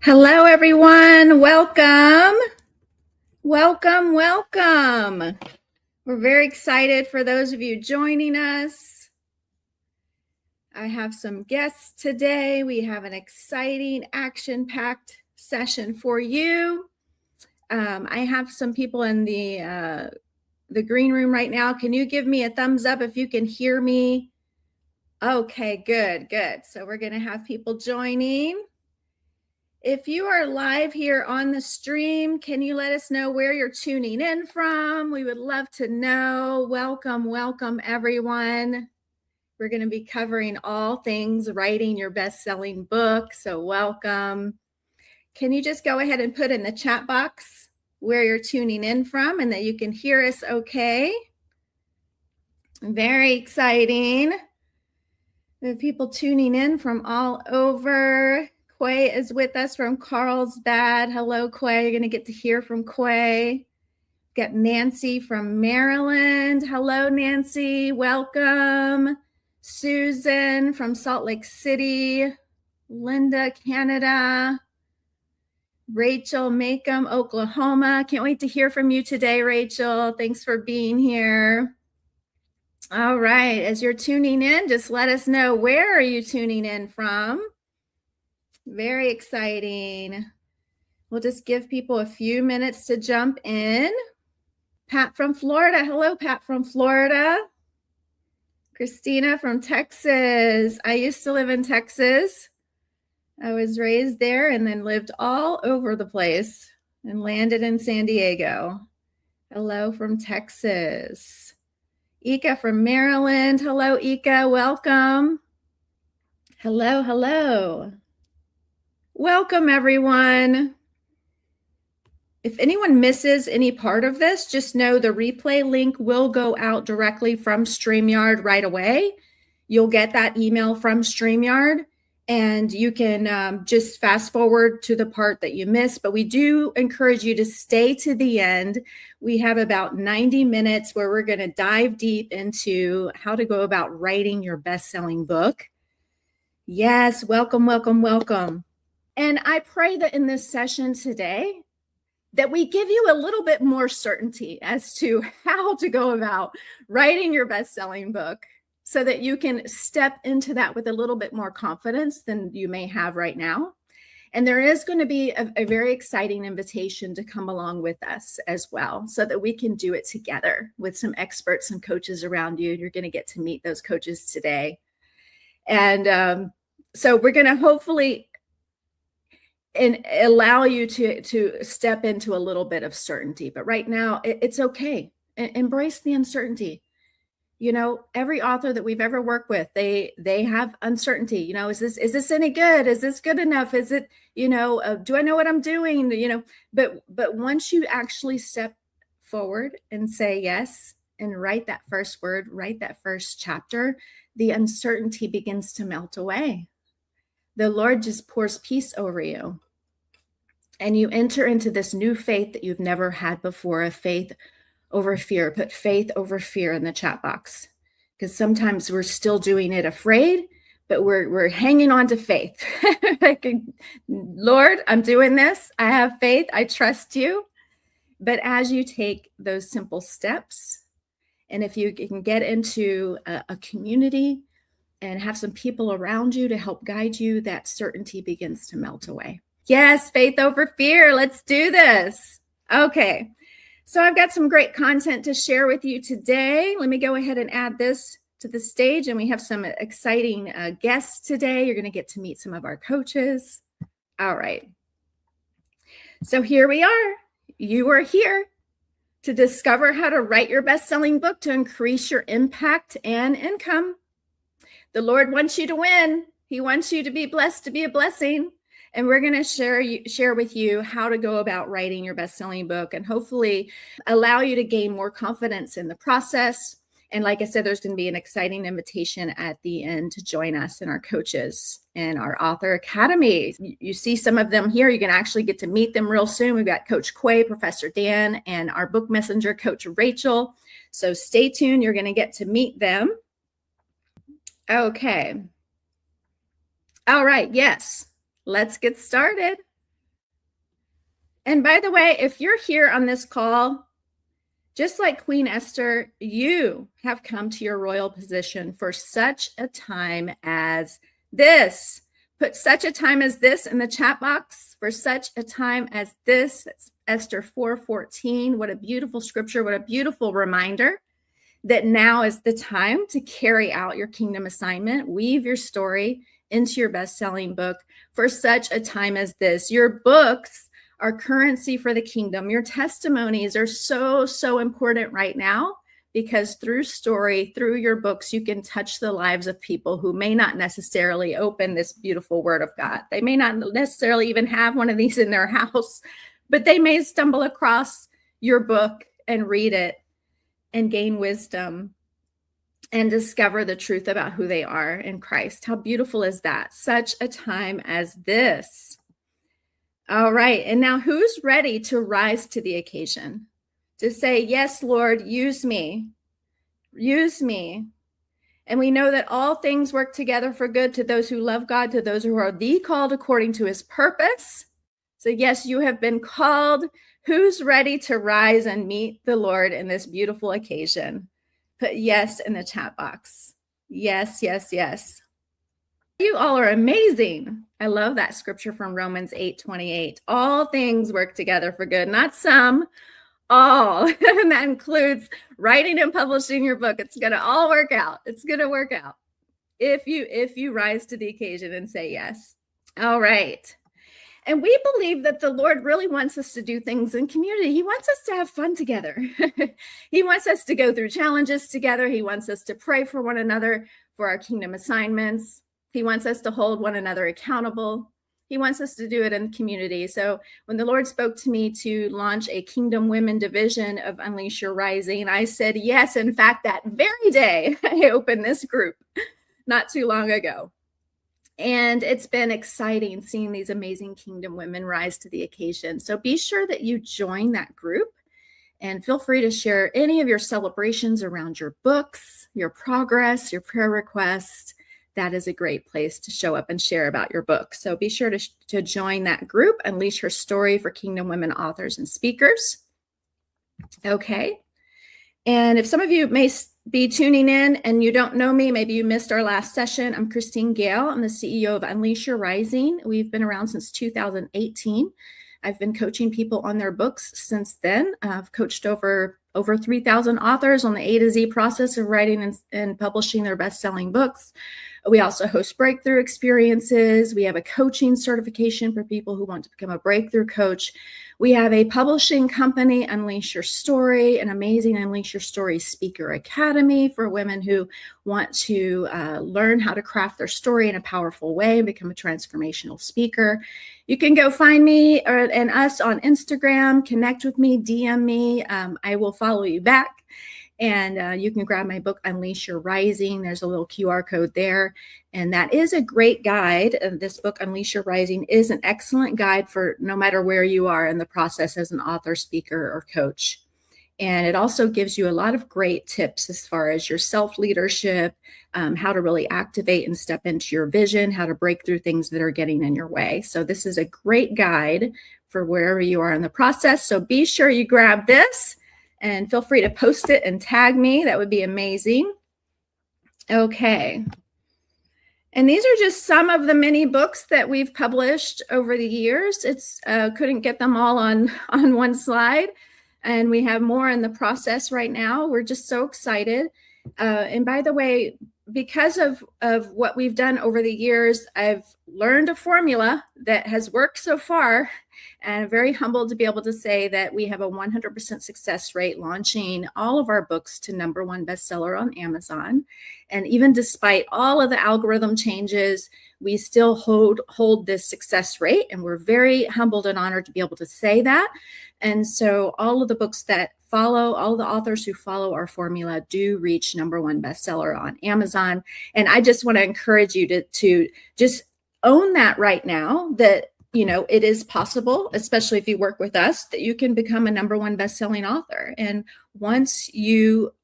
Hello, everyone. Welcome. Welcome, welcome. We're very excited for those of you joining us. I have some guests today. We have an exciting, action-packed session for you. I have some people in the green room right now. Can you give me a thumbs up if you can hear me? Okay, good. So we're going to have people joining. If you are live here on the stream, can you let us know where you're tuning in from? We would love to know. Welcome, everyone. We're going to be covering all things writing your best-selling book, so welcome. Can you just go ahead and put in the chat box where you're tuning in from and that you can hear us okay? Very exciting. We have people tuning in from all over. Quay is with us from Carlsbad. Hello, Quay. You're going to get to hear from Quay. Got Nancy from Maryland. Hello, Nancy. Welcome. Susan from Salt Lake City. Linda, Canada. Rachel Macomb, Oklahoma. Can't wait to hear from you today, Rachel. Thanks for being here. All right. As you're tuning in, just let us know, where are you tuning in from? Very exciting. We'll just give people a few minutes to jump in. Pat from Florida. Hello, Pat from Florida. Christina from Texas. I used to live in Texas. I was raised there and then lived all over the place and landed in San Diego. Hello from Texas. Ika from Maryland. Hello, Ika. Welcome. Hello. Welcome, everyone. If anyone misses any part of this, just know the replay link will go out directly from StreamYard right away. You'll get that email from StreamYard, and you can just fast forward to the part that you missed. But we do encourage you to stay to the end. We have about 90 minutes where we're going to dive deep into how to go about writing your best-selling book. Yes, welcome. And I pray that in this session today, that we give you a little bit more certainty as to how to go about writing your best-selling book so that you can step into that with a little bit more confidence than you may have right now. And there is going to be a very exciting invitation to come along with us as well, so that we can do it together with some experts and coaches around you. You're going to get to meet those coaches today. And so we're going to hopefully allow you to step into a little bit of certainty. But right now, it's okay. Embrace the uncertainty. You know, every author that we've ever worked with, they have uncertainty. You know, is this any good? Is this good enough? Is it, do I know what I'm doing? But once you actually step forward and say yes and write that first word, write that first chapter, the uncertainty begins to melt away. The Lord just pours peace over you. And you enter into this new faith that you've never had before, a faith over fear. Put faith over fear in the chat box, because sometimes we're still doing it afraid, but we're hanging on to faith. Lord, I'm doing this. I have faith. I trust you. But as you take those simple steps, and if you can get into a community and have some people around you to help guide you, that certainty begins to melt away. Yes, faith over fear. Let's do this. Okay, so I've got some great content to share with you today. Let me go ahead and add this to the stage, and we have some exciting guests today. You're going to get to meet some of our coaches. All right. So here we are. You are here to discover how to write your best-selling book to increase your impact and income. The Lord wants you to win. He wants you to be blessed, to be a blessing. And we're going to share with you how to go about writing your best-selling book and hopefully allow you to gain more confidence in the process. And like I said, there's going to be an exciting invitation at the end to join us and our coaches in our Author Academy. You see some of them here. You can actually get to meet them real soon. We've got Coach Quay, Professor Dan, and our book messenger, Coach Rachel. So stay tuned. You're going to get to meet them. Okay. All right. Yes. Let's get started. And by the way, if you're here on this call, just like Queen Esther, you have come to your royal position for such a time as this. Put such a time as this in the chat box. For such a time as this. It's Esther 4:14. What a beautiful scripture. What a beautiful reminder that now is the time to carry out your kingdom assignment. Weave your story into your best-selling book for such a time as this. Your books are currency for the kingdom. Your testimonies are so important right now, because through story, through your books, you can touch the lives of people who may not necessarily open this beautiful word of God. They may not necessarily even have one of these in their house, but they may stumble across your book and read it and gain wisdom and discover the truth about who they are in Christ. How beautiful is that? Such a time as this. All right. And now who's ready to rise to the occasion? To say, yes, Lord, use me. Use me. And we know that all things work together for good to those who love God, to those who are the called according to his purpose. So yes, you have been called. Who's ready to rise and meet the Lord in this beautiful occasion? Put yes in the chat box. Yes, yes, yes. You all are amazing. I love that scripture from Romans 8:28. All things work together for good, not some, all. And that includes writing and publishing your book. It's going to all work out. It's going to work out if you rise to the occasion and say yes. All right. And we believe that the Lord really wants us to do things in community. He wants us to have fun together. He wants us to go through challenges together. He wants us to pray for one another for our kingdom assignments. He wants us to hold one another accountable. He wants us to do it in community. So when the Lord spoke to me to launch a Kingdom Women division of Unleash Your Rising, I said yes. In fact, that very day, I opened this group not too long ago. And it's been exciting seeing these amazing kingdom women rise to the occasion. So be sure that you join that group, and feel free to share any of your celebrations around your books, your progress, your prayer requests. That is a great place to show up and share about your book. So be sure to join that group, Unleash Her Story for Kingdom Women Authors and Speakers. Okay. And if some of you may be tuning in and you don't know me, maybe you missed our last session. I'm Christine Gail. I'm the CEO of Unleash Your Rising. We've been around since 2018. I've been coaching people on their books since then. I've coached over 3,000 authors on the A to Z process of writing and publishing their best-selling books. We also host breakthrough experiences. We have a coaching certification for people who want to become a breakthrough coach. We have a publishing company, Unleash Your Story, an amazing Unleash Your Story Speaker Academy for women who want to learn how to craft their story in a powerful way and become a transformational speaker. You can go find me and us on Instagram, connect with me, DM me. I will follow you back. And you can grab my book, Unleash Your Rising. There's a little QR code there. And that is a great guide. This book, Unleash Your Rising, is an excellent guide for no matter where you are in the process as an author, speaker, or coach. And it also gives you a lot of great tips as far as your self-leadership, how to really activate and step into your vision, how to break through things that are getting in your way. So this is a great guide for wherever you are in the process. So be sure you grab this. And feel free to post it and tag me. That would be amazing. Okay. And these are just some of the many books that we've published over the years. It's couldn't get them all on one slide. And we have more in the process right now. We're just so excited. And by the way, because of what we've done over the years, I've learned a formula that has worked so far. And I'm very humbled to be able to say that we have a 100% success rate launching all of our books to #1 bestseller on Amazon. And even despite all of the algorithm changes, we still hold this success rate. And we're very humbled and honored to be able to say that. And so all of the books that follow, all the authors who follow our formula do reach #1 bestseller on Amazon. And I just want to encourage you to just own that right now, that it is possible, especially if you work with us, that you can become a #1 best-selling author. And once you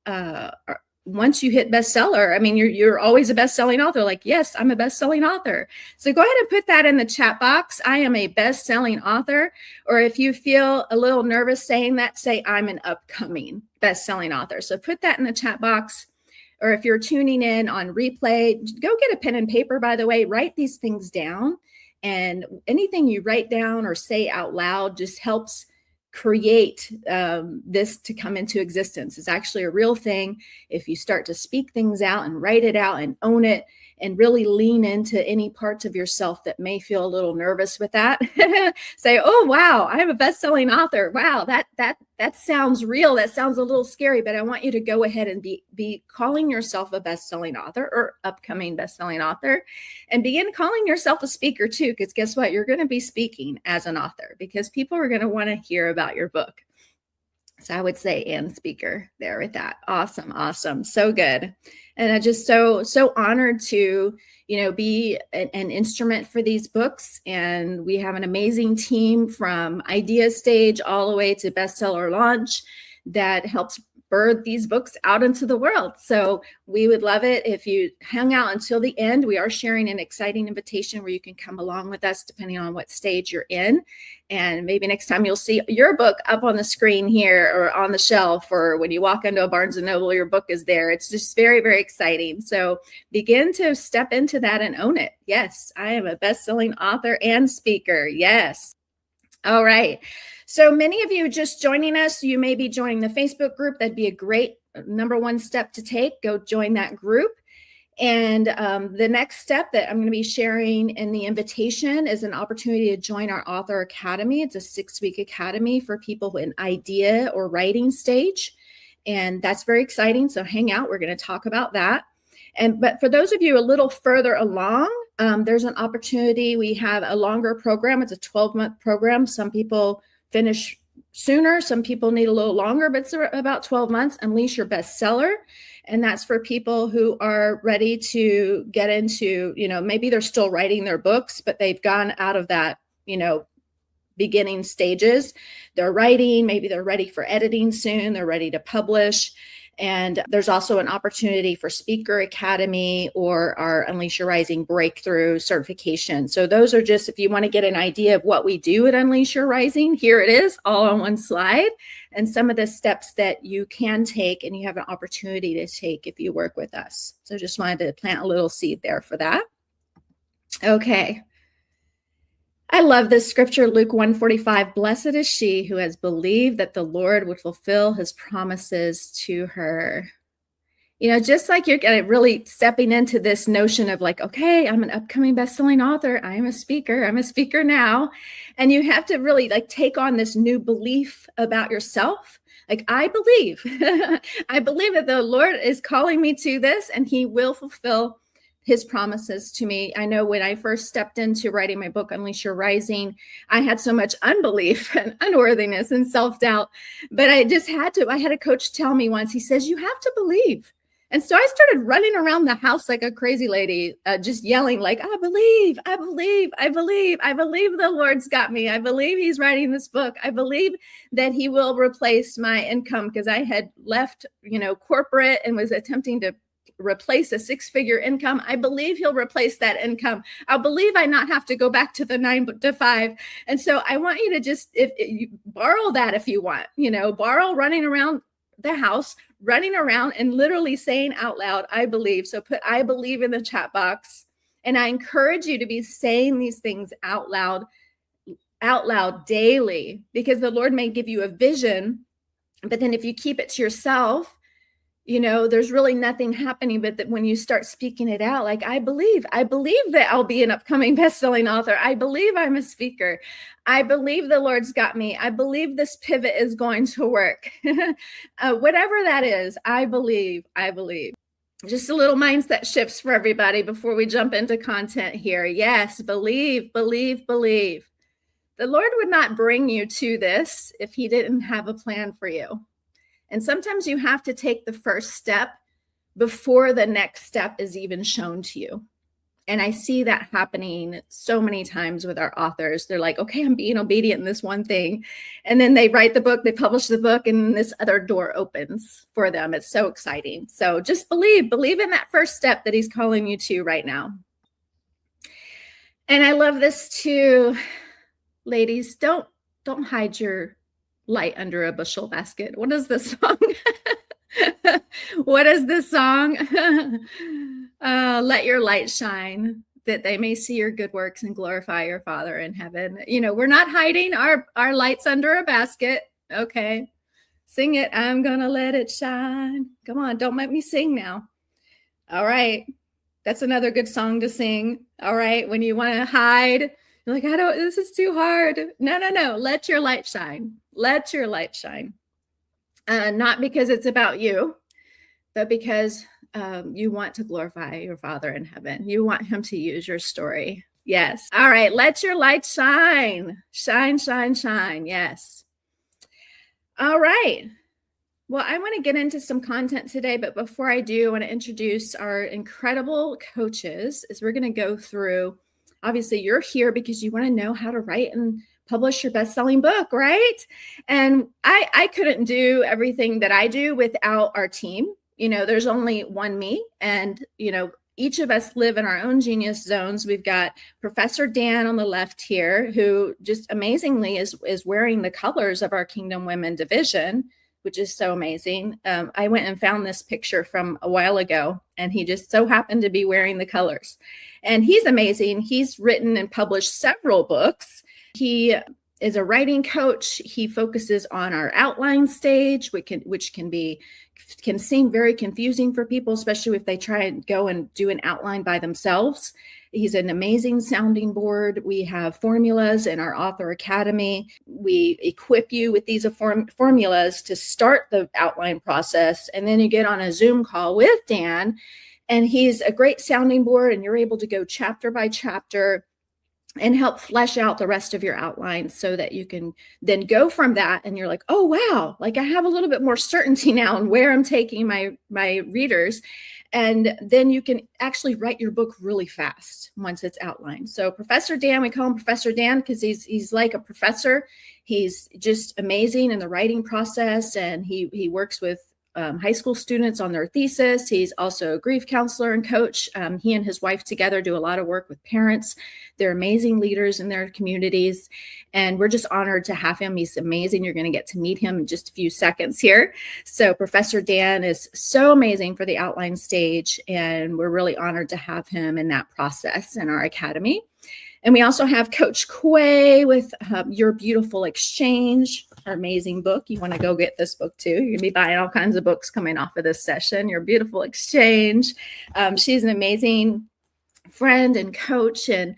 once you hit bestseller, I mean, you're always a best-selling author. Like, yes, I'm a best-selling author. So go ahead and put that in the chat box. I am a best-selling author. Or if you feel a little nervous saying that, say I'm an upcoming best-selling author. So put that in the chat box. Or if you're tuning in on replay, go get a pen and paper, by the way, write these things down. And anything you write down or say out loud just helps create this to come into existence. It's actually a real thing. If you start to speak things out and write it out and own it and really lean into any parts of yourself that may feel a little nervous with that, say, oh, wow, I'm a best-selling author. Wow, that sounds real. That sounds a little scary, but I want you to go ahead and be calling yourself a best-selling author or upcoming best-selling author, and begin calling yourself a speaker too, because guess what? You're going to be speaking as an author because people are going to want to hear about your book. So I would say and speaker there with that. Awesome. Awesome. So good. And I'm just so honored to, be an instrument for these books. And we have an amazing team from idea stage all the way to bestseller launch that helps birth these books out into the world. So we would love it if you hang out until the end. We are sharing an exciting invitation where you can come along with us depending on what stage you're in. And maybe next time you'll see your book up on the screen here or on the shelf, or when you walk into a Barnes & Noble, your book is there. It's just very, very exciting. So begin to step into that and own it. Yes, I am a best-selling author and speaker. Yes. All right. So many of you just joining us, you may be joining the Facebook group. That'd be a great number one step to take. Go join that group. And the next step that I'm going to be sharing in the invitation is an opportunity to join our Author Academy. It's a 6-week academy for people in idea or writing stage. And that's very exciting. So hang out. We're going to talk about that. But for those of you a little further along, there's an opportunity. We have a longer program. It's a 12-month program. Some people finish sooner. Some people need a little longer, but it's about 12 months. Unleash Your Bestseller. And that's for people who are ready to get into, maybe they're still writing their books, but they've gone out of that, beginning stages. They're writing, maybe they're ready for editing soon. They're ready to publish. And there's also an opportunity for Speaker Academy or our Unleash Your Rising Breakthrough certification. So those are just, if you want to get an idea of what we do at Unleash Your Rising, here it is all on one slide. And some of the steps that you can take and you have an opportunity to take if you work with us. So just wanted to plant a little seed there for that. Okay. I love this scripture, Luke 1:45. Blessed is she who has believed that the Lord would fulfill his promises to her. Just like you're really stepping into this notion of like, okay, I'm an upcoming best-selling author. I am a speaker. I'm a speaker now. And you have to really take on this new belief about yourself. Like, I believe, I believe that the Lord is calling me to this and he will fulfill his promises to me. I know when I first stepped into writing my book, Unleash Your Rising, I had so much unbelief and unworthiness and self-doubt, but I just had to. I had a coach tell me once, he says, you have to believe. And so I started running around the house like a crazy lady, just yelling like, I believe, I believe, I believe, I believe the Lord's got me. I believe he's writing this book. I believe that he will replace my income because I had left, corporate and was attempting to replace a 6-figure income. I believe he'll replace that income. I believe I not have to go back to the 9 to 5. And so I want you to just, if you borrow that, if you want, borrow running around the house, running around and literally saying out loud, I believe. So put I believe in the chat box. And I encourage you to be saying these things out loud daily, because the Lord may give you a vision, but then if you keep it to yourself, there's really nothing happening. But that when you start speaking it out, like, I believe that I'll be an upcoming best-selling author. I believe I'm a speaker. I believe the Lord's got me. I believe this pivot is going to work. Whatever that is, I believe. Just a little mindset shifts for everybody before we jump into content here. Yes, believe, believe, believe. The Lord would not bring you to this if he didn't have a plan for you. And sometimes you have to take the first step before the next step is even shown to you. And I see that happening so many times with our authors. They're like, okay, I'm being obedient in this one thing. And then they write the book, they publish the book, and this other door opens for them. It's so exciting. So just believe in that first step that he's calling you to right now. And I love this too. Ladies, don't hide your light under a bushel basket. What is this song? What is this song? Let your light shine, that they may see your good works and glorify your Father in heaven. We're not hiding our lights under a basket. Okay. Sing it. I'm gonna let it shine. Come on, don't make me sing now. All right. That's another good song to sing. All right. When you want to hide, you're like, this is too hard. No. Let your light shine. Let your light shine. Not because it's about you, but because you want to glorify your Father in heaven. You want him to use your story. Yes. All right. Let your light shine. Shine, shine, shine. Yes. All right. Well, I want to get into some content today, but before I do, I want to introduce our incredible coaches as we're going to go through. Obviously, you're here because you want to know how to write and publish your best-selling book, right? And I couldn't do everything that I do without our team. There's only one me, and each of us live in our own genius zones. We've got Professor Dan on the left here, who just amazingly is wearing the colors of our Kingdom Women division, which is so amazing. I went and found this picture from a while ago, and he just so happened to be wearing the colors. And he's amazing. He's written and published several books. He is a writing coach. He focuses on our outline stage, which can seem very confusing for people, especially if they try and go and do an outline by themselves. He's an amazing sounding board. We have formulas in our Author Academy. We equip you with these formulas to start the outline process. And then you get on a Zoom call with Dan, and he's a great sounding board, and you're able to go chapter by chapter and help flesh out the rest of your outline so that you can then go from that. And you're like, oh, wow, like I have a little bit more certainty now in where I'm taking my readers. And then you can actually write your book really fast once it's outlined. So Professor Dan, we call him Professor Dan because he's like a professor. He's just amazing in the writing process, and he works with high school students on their thesis. He's also a grief counselor and coach. He and his wife together do a lot of work with parents. They're amazing leaders in their communities, and we're just honored to have him. He's amazing. You're going to get to meet him in just a few seconds here. So Professor Dan is so amazing for the outline stage, and we're really honored to have him in that process in our academy. And we also have Coach Quay with Your Beautiful Exchange, our amazing book. You want to go get this book too. You're going to be buying all kinds of books coming off of this session. Your Beautiful Exchange. She's an amazing friend and coach, and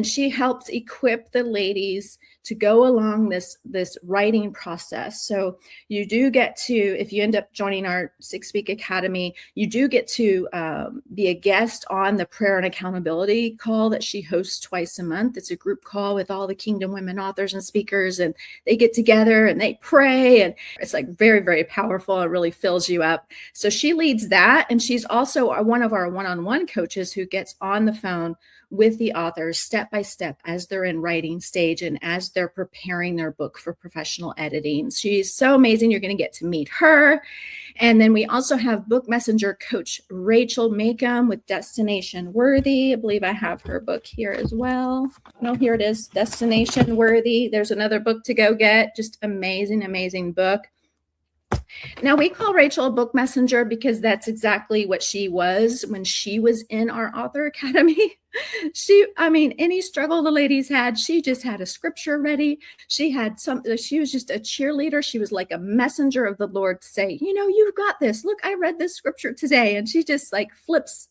she helps equip the ladies to go along this writing process. So you do get to, if you end up joining our 6-week academy, you do get to be a guest on the prayer and accountability call that she hosts twice a month. It's a group call with all the Kingdom Women authors and speakers, and they get together and they pray, and it's like very, very powerful. It really fills you up. So she leads that, and she's also one of our one-on-one coaches who gets on the phone with the authors step by step as they're in writing stage and as they're preparing their book for professional editing. She's so amazing. You're going to get to meet her. And then we also have book messenger coach Rachel Makem with Destination Worthy. I believe I have her book here as well. No, here it is, Destination Worthy. There's another book to go get. Just amazing, amazing book. Now, we call Rachel a book messenger because that's exactly what she was when she was in our Author Academy. Any struggle the ladies had, she just had a scripture ready. She was just a cheerleader. She was like a messenger of the Lord to say, you've got this. Look, I read this scripture today. And she just like flips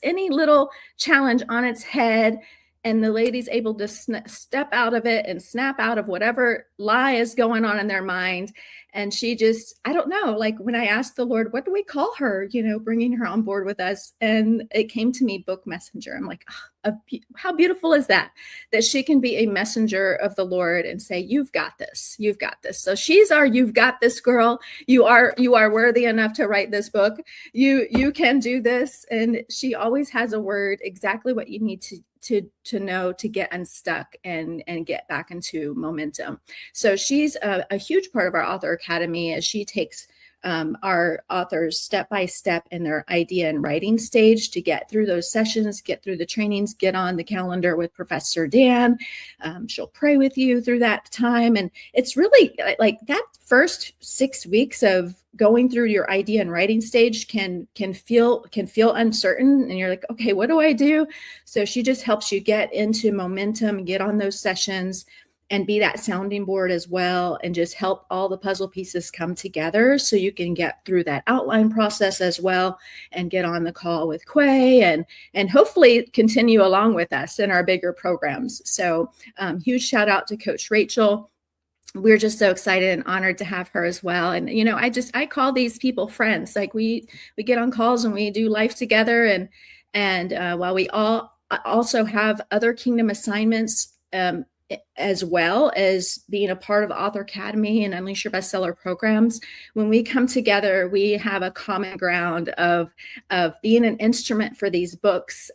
any little challenge on its head and the lady's able to step out of it and snap out of whatever lie is going on in their mind. And she just, I don't know, like when I asked the Lord, what do we call her, bringing her on board with us? And it came to me, book messenger. I'm like, how beautiful is that she can be a messenger of the Lord and say, you've got this, you've got this. So she's our, you've got this girl. You are worthy enough to write this book. You can do this. And she always has a word, exactly what you need to know to get unstuck and get back into momentum. So she's a huge part of our Author Academy as she takes our authors step by step in their idea and writing stage to get through those sessions, get through the trainings, get on the calendar with Professor Dan. She'll pray with you through that time. And it's really like that first 6 weeks of going through your idea and writing stage can feel uncertain. And you're like, okay, what do I do? So she just helps you get into momentum, get on those sessions, and be that sounding board as well, and just help all the puzzle pieces come together so you can get through that outline process as well and get on the call with Quay and hopefully continue along with us in our bigger programs. So huge shout out to Coach Rachel. We're just so excited and honored to have her as well. And, I call these people friends. Like we get on calls and we do life together. And while we all also have other Kingdom assignments, as well as being a part of Author Academy and Unleash Your Bestseller programs, when we come together, we have a common ground of being an instrument for these books,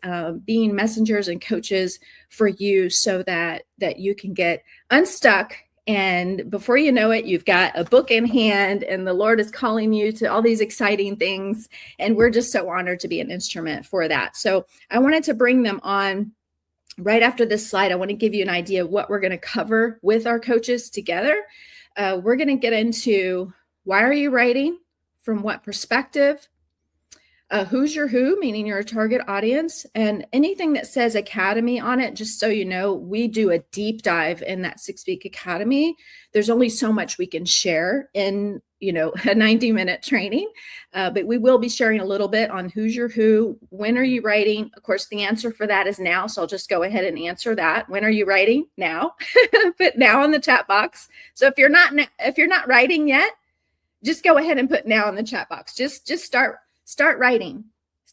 being messengers and coaches for you so that you can get unstuck. And before you know it, you've got a book in hand and the Lord is calling you to all these exciting things. And we're just so honored to be an instrument for that. So I wanted to bring them on. Right after this slide, I want to give you an idea of what we're going to cover with our coaches together. We're going to get into why are you writing, from what perspective, who's your who, meaning your target audience, and anything that says academy on it, just so you know, we do a deep dive in that 6-week academy. There's only so much we can share in a 90-minute training, but we will be sharing a little bit on who's your who, when are you writing? Of course, the answer for that is now, so I'll just go ahead and answer that. When are you writing? Now. Put now in the chat box. So if you're not writing yet, just go ahead and put now in the chat box. Just start writing.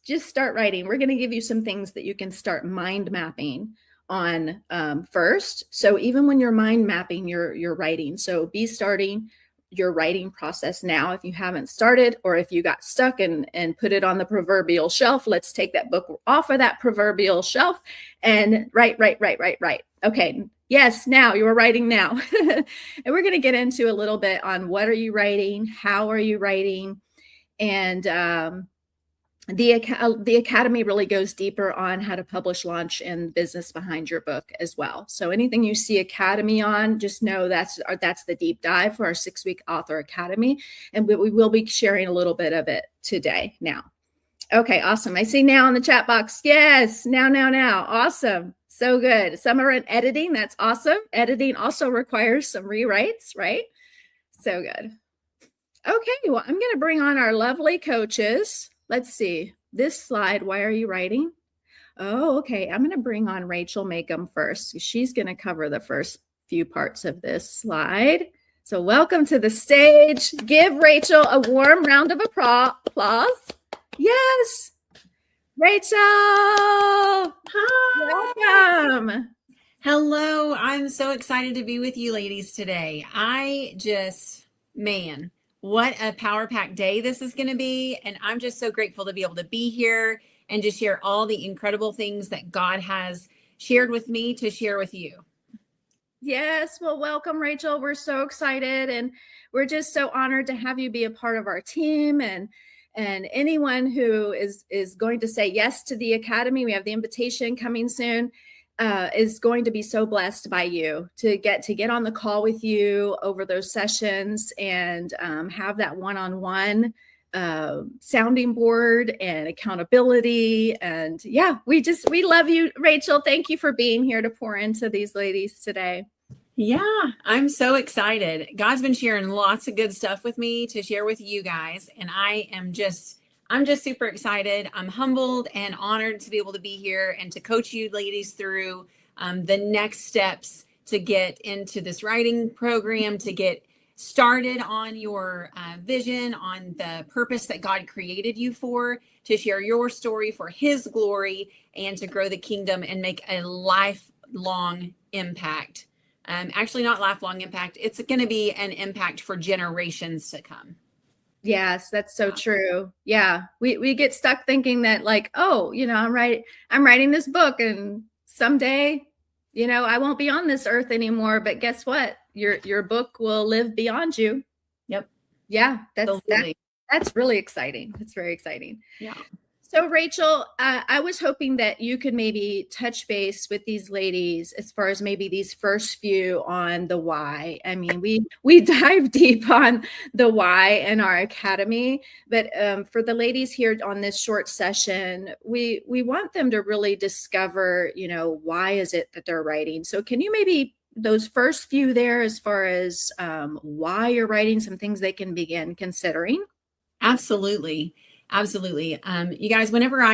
Just start writing. We're going to give you some things that you can start mind mapping on first. So even when you're mind mapping your writing, so be starting your writing process now if you haven't started, or if you got stuck and put it on the proverbial shelf. Let's take that book off of that proverbial shelf and write. Okay. Yes, now you're writing now. And we're going to get into a little bit on what are you writing, how are you writing, and the Academy really goes deeper on how to publish, launch, and business behind your book as well. So anything you see Academy on, just know that's the deep dive for our 6-week Author Academy. And we will be sharing a little bit of it today now. Okay, awesome. I see now in the chat box. Yes, now. Awesome. So good. Some are in editing. That's awesome. Editing also requires some rewrites, right? So good. Okay, well, I'm going to bring on our lovely coaches. Let's see this slide. Why are you writing? Oh, okay. I'm going to bring on Rachel Makeham first. She's going to cover the first few parts of this slide. So welcome to the stage. Give Rachel a warm round of applause. Yes. Rachel. Hi. Welcome. Hello. I'm so excited to be with you ladies today. Man, what a power-packed day this is going to be. And I'm just so grateful to be able to be here and just share all the incredible things that God has shared with me to share with you. Yes. Well, welcome, Rachel. We're so excited. And we're just so honored to have you be a part of our team. And anyone who is going to say yes to the Academy, we have the invitation coming soon, is going to be so blessed by you to get on the call with you over those sessions and have that one-on-one sounding board and accountability. And yeah, we love you, Rachel. Thank you for being here to pour into these ladies today. Yeah, I'm so excited. God's been sharing lots of good stuff with me to share with you guys. And I'm just super excited. I'm humbled and honored to be able to be here and to coach you ladies through the next steps to get into this writing program, to get started on your vision, on the purpose that God created you for, to share your story for his glory, and to grow the kingdom and make a lifelong impact. Actually, not lifelong impact. It's going to be an impact for generations to come. Yes, that's so true. Yeah. We get stuck thinking that like, oh, I'm writing this book and someday, I won't be on this earth anymore, but guess what? Your book will live beyond you. Yep. Yeah, that's really exciting. That's very exciting. Yeah. So Rachel, I was hoping that you could maybe touch base with these ladies as far as maybe these first few on the why. I mean, we dive deep on the why in our academy, but for the ladies here on this short session, we want them to really discover, why is it that they're writing. So can you maybe those first few there as far as why you're writing, some things they can begin considering? Absolutely. Absolutely. You guys, whenever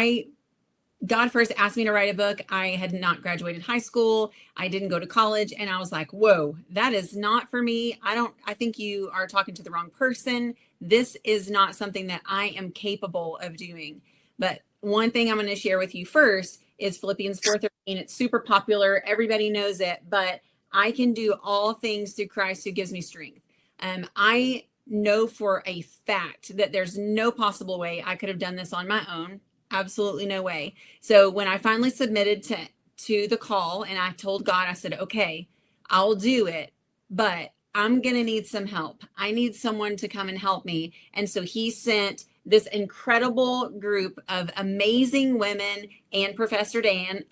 God first asked me to write a book, I had not graduated high school. I didn't go to college. And I was like, whoa, that is not for me. I think you are talking to the wrong person. This is not something that I am capable of doing. But one thing I'm going to share with you first is Philippians 4:13. It's super popular. Everybody knows it, but I can do all things through Christ who gives me strength. I know for a fact that there's no possible way I could have done this on my own. Absolutely no way. So when I finally submitted to the call and I told God, I said, okay, I'll do it, but I'm going to need some help. I need someone to come and help me. And so he sent this incredible group of amazing women and Professor Dan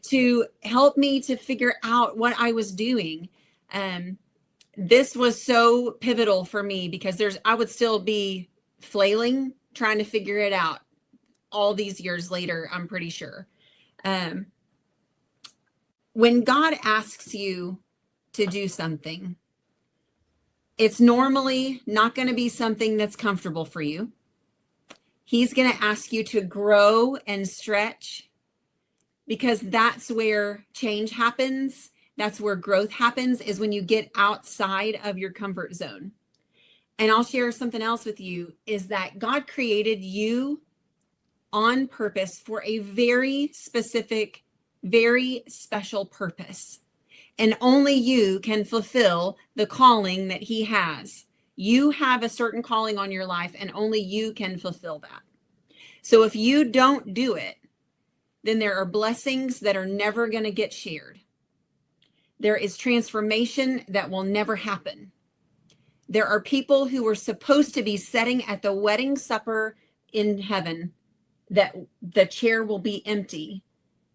to help me to figure out what I was doing. This was so pivotal for me because I would still be flailing, trying to figure it out all these years later, I'm pretty sure. When God asks you to do something, it's normally not going to be something that's comfortable for you. He's going to ask you to grow and stretch because that's where change happens. That's where growth happens, is when you get outside of your comfort zone. And I'll share something else with you, is that God created you on purpose for a very specific, very special purpose. And only you can fulfill the calling that he has. You have a certain calling on your life, and only you can fulfill that. So if you don't do it, then there are blessings that are never going to get shared. There is transformation that will never happen. There are people who were supposed to be sitting at the wedding supper in heaven that the chair will be empty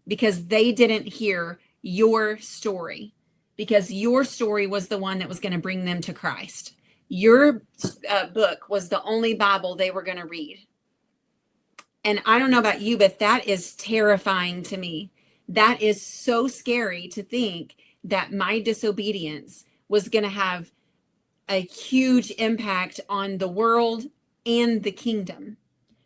because they didn't hear your story, because your story was the one that was going to bring them to Christ. Your book was the only Bible they were going to read. And I don't know about you, but that is terrifying to me. That is so scary to think that my disobedience was going to have a huge impact on the world and the kingdom.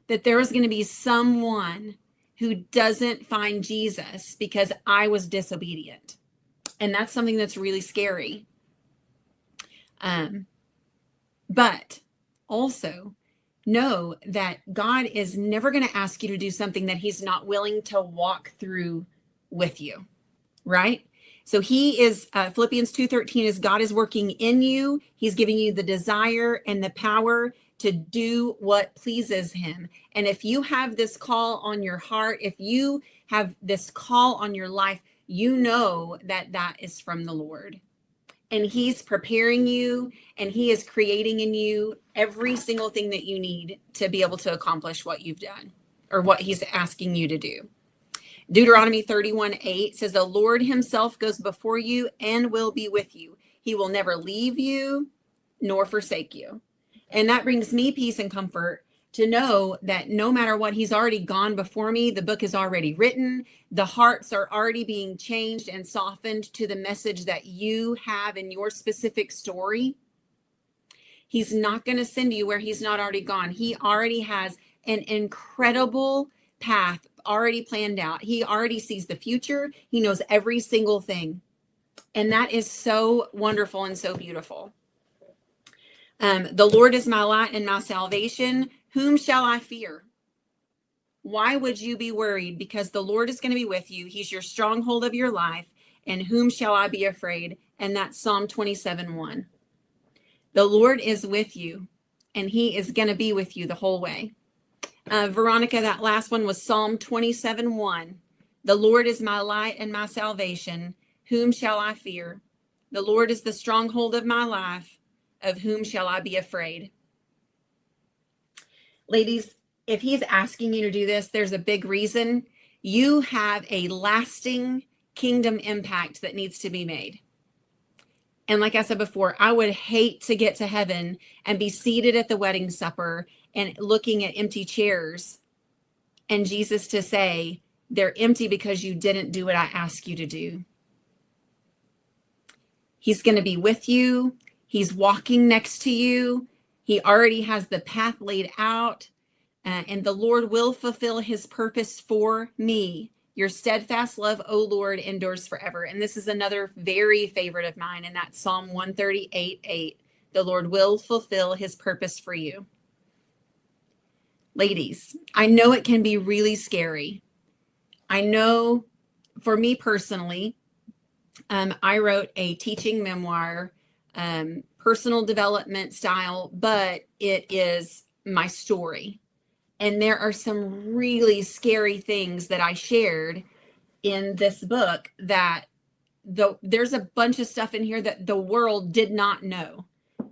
That there was going to be someone who doesn't find Jesus because I was disobedient. And that's something that's really scary. But also know that God is never going to ask you to do something that he's not willing to walk through with you, right? So he is, Philippians 2:13 is God is working in you. He's giving you the desire and the power to do what pleases him. And if you have this call on your heart, if you have this call on your life, you know that that is from the Lord. And he's preparing you, and he is creating in you every single thing that you need to be able to accomplish what you've done or what he's asking you to do. Deuteronomy 31:8 says, the Lord himself goes before you and will be with you. He will never leave you nor forsake you. And that brings me peace and comfort to know that no matter what, he's already gone before me. The book is already written. The hearts are already being changed and softened to the message that you have in your specific story. He's not going to send you where he's not already gone. He already has an incredible path already planned out. He already sees the future. He knows every single thing. And that is so wonderful and so beautiful. The Lord is my light and my salvation. Whom shall I fear? Why would you be worried? Because the Lord is going to be with you. He's your stronghold of your life. And whom shall I be afraid? And that's Psalm 27:1. The Lord is with you, and he is going to be with you the whole way. Veronica, that last one was Psalm 27:1. The Lord is my light and my salvation. Whom shall I fear? The Lord is the stronghold of my life. Of whom shall I be afraid? Ladies, if he's asking you to do this, there's a big reason. You have a lasting kingdom impact that needs to be made. And like I said before, I would hate to get to heaven and be seated at the wedding supper and looking at empty chairs and Jesus to say, they're empty because you didn't do what I asked you to do. He's going to be with you. He's walking next to you. He already has the path laid out. And the Lord will fulfill his purpose for me. Your steadfast love, O Lord, endures forever. And this is another very favorite of mine, and that's Psalm 138:8. The Lord will fulfill his purpose for you. Ladies, I know it can be really scary. I know for me personally, I wrote a teaching memoir, personal development style, but it is my story. And there are some really scary things that I shared in this book that there's a bunch of stuff in here that the world did not know.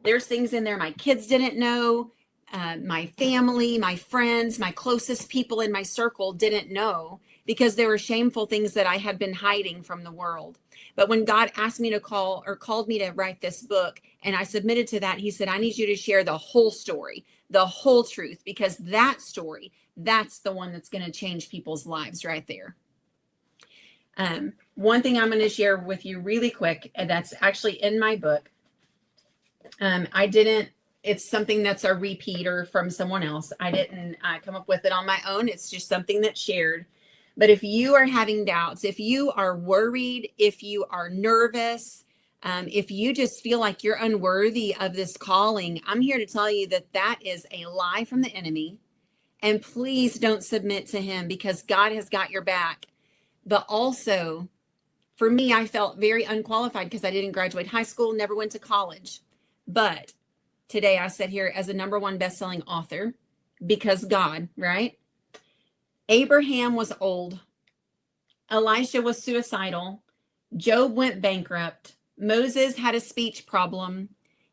There's things in there my kids didn't know, my family, my friends, my closest people in my circle didn't know, because there were shameful things that I had been hiding from the world. But when God asked me to called me to write this book, and I submitted to that, he said, I need you to share the whole story, the whole truth, because that story, that's the one that's going to change people's lives right there. One thing I'm going to share with you really quick, and that's actually in my book. It's something that's a repeater from someone else. I didn't come up with it on my own. It's just something that's shared. But if you are having doubts, if you are worried, if you are nervous, if you just feel like you're unworthy of this calling, I'm here to tell you that that is a lie from the enemy. And please don't submit to him, because God has got your back. But also, for me, I felt very unqualified because I didn't graduate high school, never went to college. But today I sit here as a #1 best-selling author because God, right? Abraham was old. Elisha was suicidal. Job went bankrupt. Moses had a speech problem.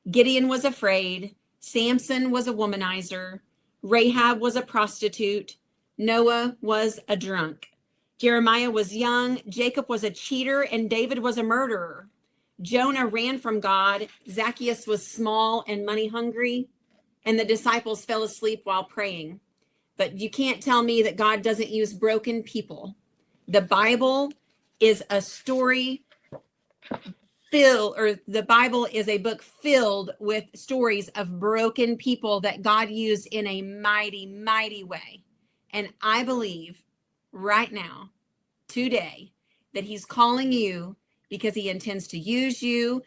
Gideon was afraid. Samson was a womanizer. Rahab was a prostitute. Noah was a drunk. Jeremiah was young. Jacob was a cheater. And David was a murderer. Jonah ran from God. Zacchaeus was small and money hungry. And the disciples fell asleep while praying. But you can't tell me that God doesn't use broken people. The Bible is a story the Bible is a book filled with stories of broken people that God used in a mighty, mighty way. And I believe right now, today, that he's calling you because he intends to use you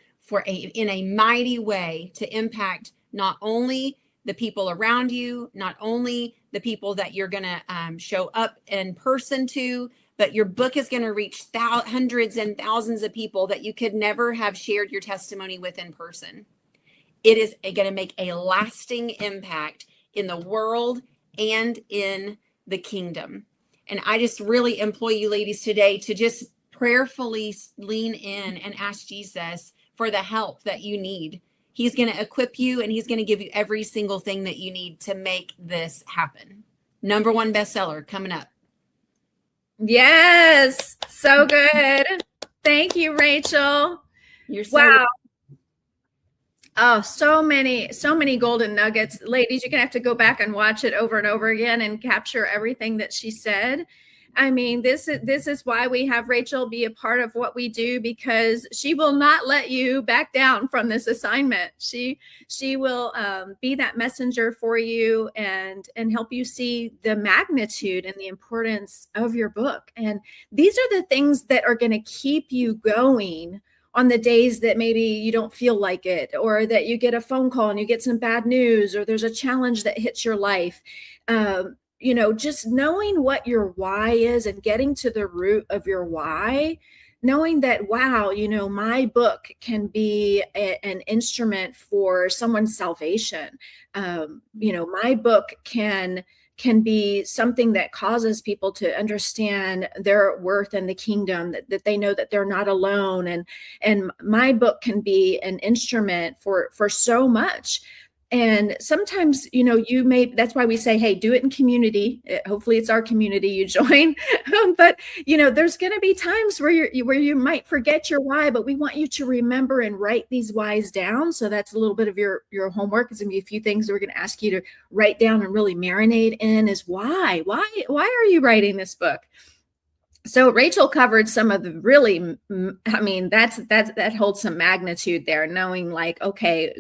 in a mighty way to impact not only the people around you, not only the people that you're going to show up in person to, but your book is going to reach hundreds and thousands of people that you could never have shared your testimony with in person. It is going to make a lasting impact in the world and in the kingdom. And I just really implore you ladies today to just prayerfully lean in and ask Jesus for the help that you need. He's going to equip you, and he's going to give you every single thing that you need to make this happen. #1 bestseller coming up. Yes. So good. Thank you, Rachel. You're so wow. Oh, so many golden nuggets. Ladies, you're going to have to go back and watch it over and over again and capture everything that she said. I mean, this is why we have Rachel be a part of what we do, because she will not let you back down from this assignment. She will be that messenger for you and help you see the magnitude and the importance of your book. And these are the things that are going to keep you going on the days that maybe you don't feel like it, or that you get a phone call and you get some bad news, or there's a challenge that hits your life. Just knowing what your why is and getting to the root of your why, knowing that, wow, my book can be an instrument for someone's salvation. My book can be something that causes people to understand their worth in the kingdom, that they know that they're not alone. And my book can be an instrument for so much. And sometimes, that's why we say, hey, do it in community. Hopefully it's our community you join. But, there's going to be times where you might forget your why, but we want you to remember and write these whys down. So that's a little bit of your homework. It's going to be a few things we're going to ask you to write down and really marinate in is why are you writing this book? So Rachel covered some of the really, that holds some magnitude there, knowing like, okay,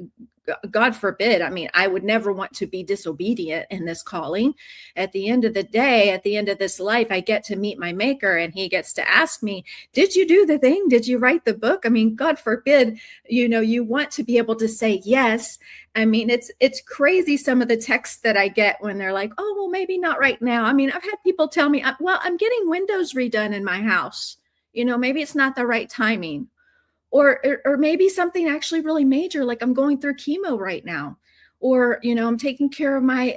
God forbid. I would never want to be disobedient in this calling. At the end of the day, at the end of this life, I get to meet my maker and he gets to ask me, did you do the thing? Did you write the book? God forbid, you want to be able to say yes. It's crazy some of the texts that I get when they're like, oh, well, maybe not right now. I've had people tell me, well, I'm getting windows redone in my house. Maybe it's not the right timing. Or maybe something actually really major, like I'm going through chemo right now, or I'm taking care of my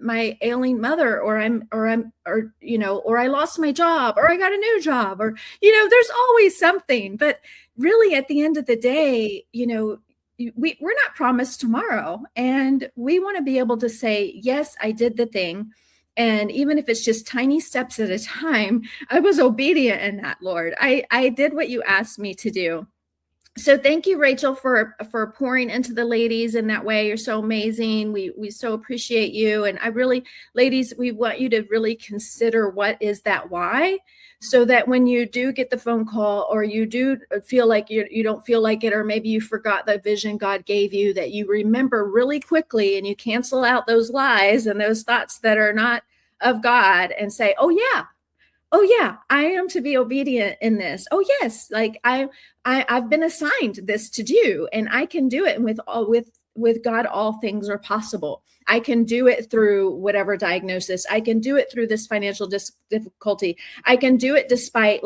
my ailing mother, or I lost my job, or I got a new job, or there's always something. But really, at the end of the day, we're not promised tomorrow, and we want to be able to say, yes, I did the thing. And even if it's just tiny steps at a time, I was obedient in that, Lord. I did what you asked me to do. So thank you, Rachel, for pouring into the ladies in that way. You're so amazing. We so appreciate you. And ladies, we want you to really consider what is that why, so that when you do get the phone call, or you do feel like you don't feel like it, or maybe you forgot the vision God gave you, that you remember really quickly and you cancel out those lies and those thoughts that are not of God, and say, oh yeah, I am to be obedient in this. Oh yes, like I've been assigned this to do, and I can do it. And with God, all things are possible. I can do it through whatever diagnosis. I can do it through this financial difficulty. I can do it despite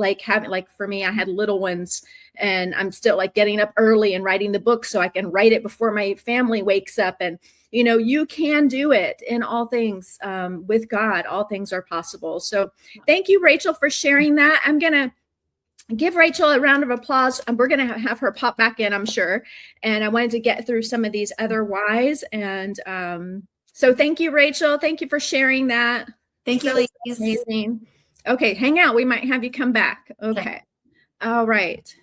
for me, I had little ones, and I'm still like getting up early and writing the book so I can write it before my family wakes up. And you can do it in all things. With God, all things are possible. So thank you, Rachel, for sharing that. I'm going to give Rachel a round of applause, and we're going to have her pop back in, I'm sure. And I wanted to get through some of these other whys. And so thank you, Rachel. Thank you for sharing that. Thank you, ladies. Amazing. Okay, hang out. We might have you come back. Okay. All right.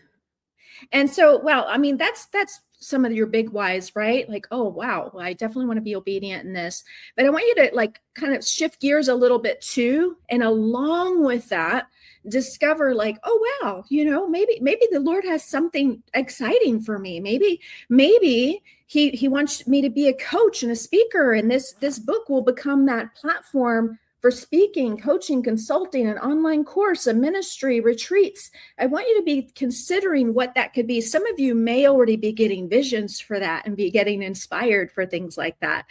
And so, that's some of your big whys, right? Like, oh, wow, well, I definitely want to be obedient in this. But I want you to kind of shift gears a little bit too. And along with that, discover oh, wow, maybe the Lord has something exciting for me. Maybe he wants me to be a coach and a speaker. And this book will become that platform for speaking, coaching, consulting, an online course, a ministry, retreats. I want you to be considering what that could be. Some of you may already be getting visions for that and be getting inspired for things like that.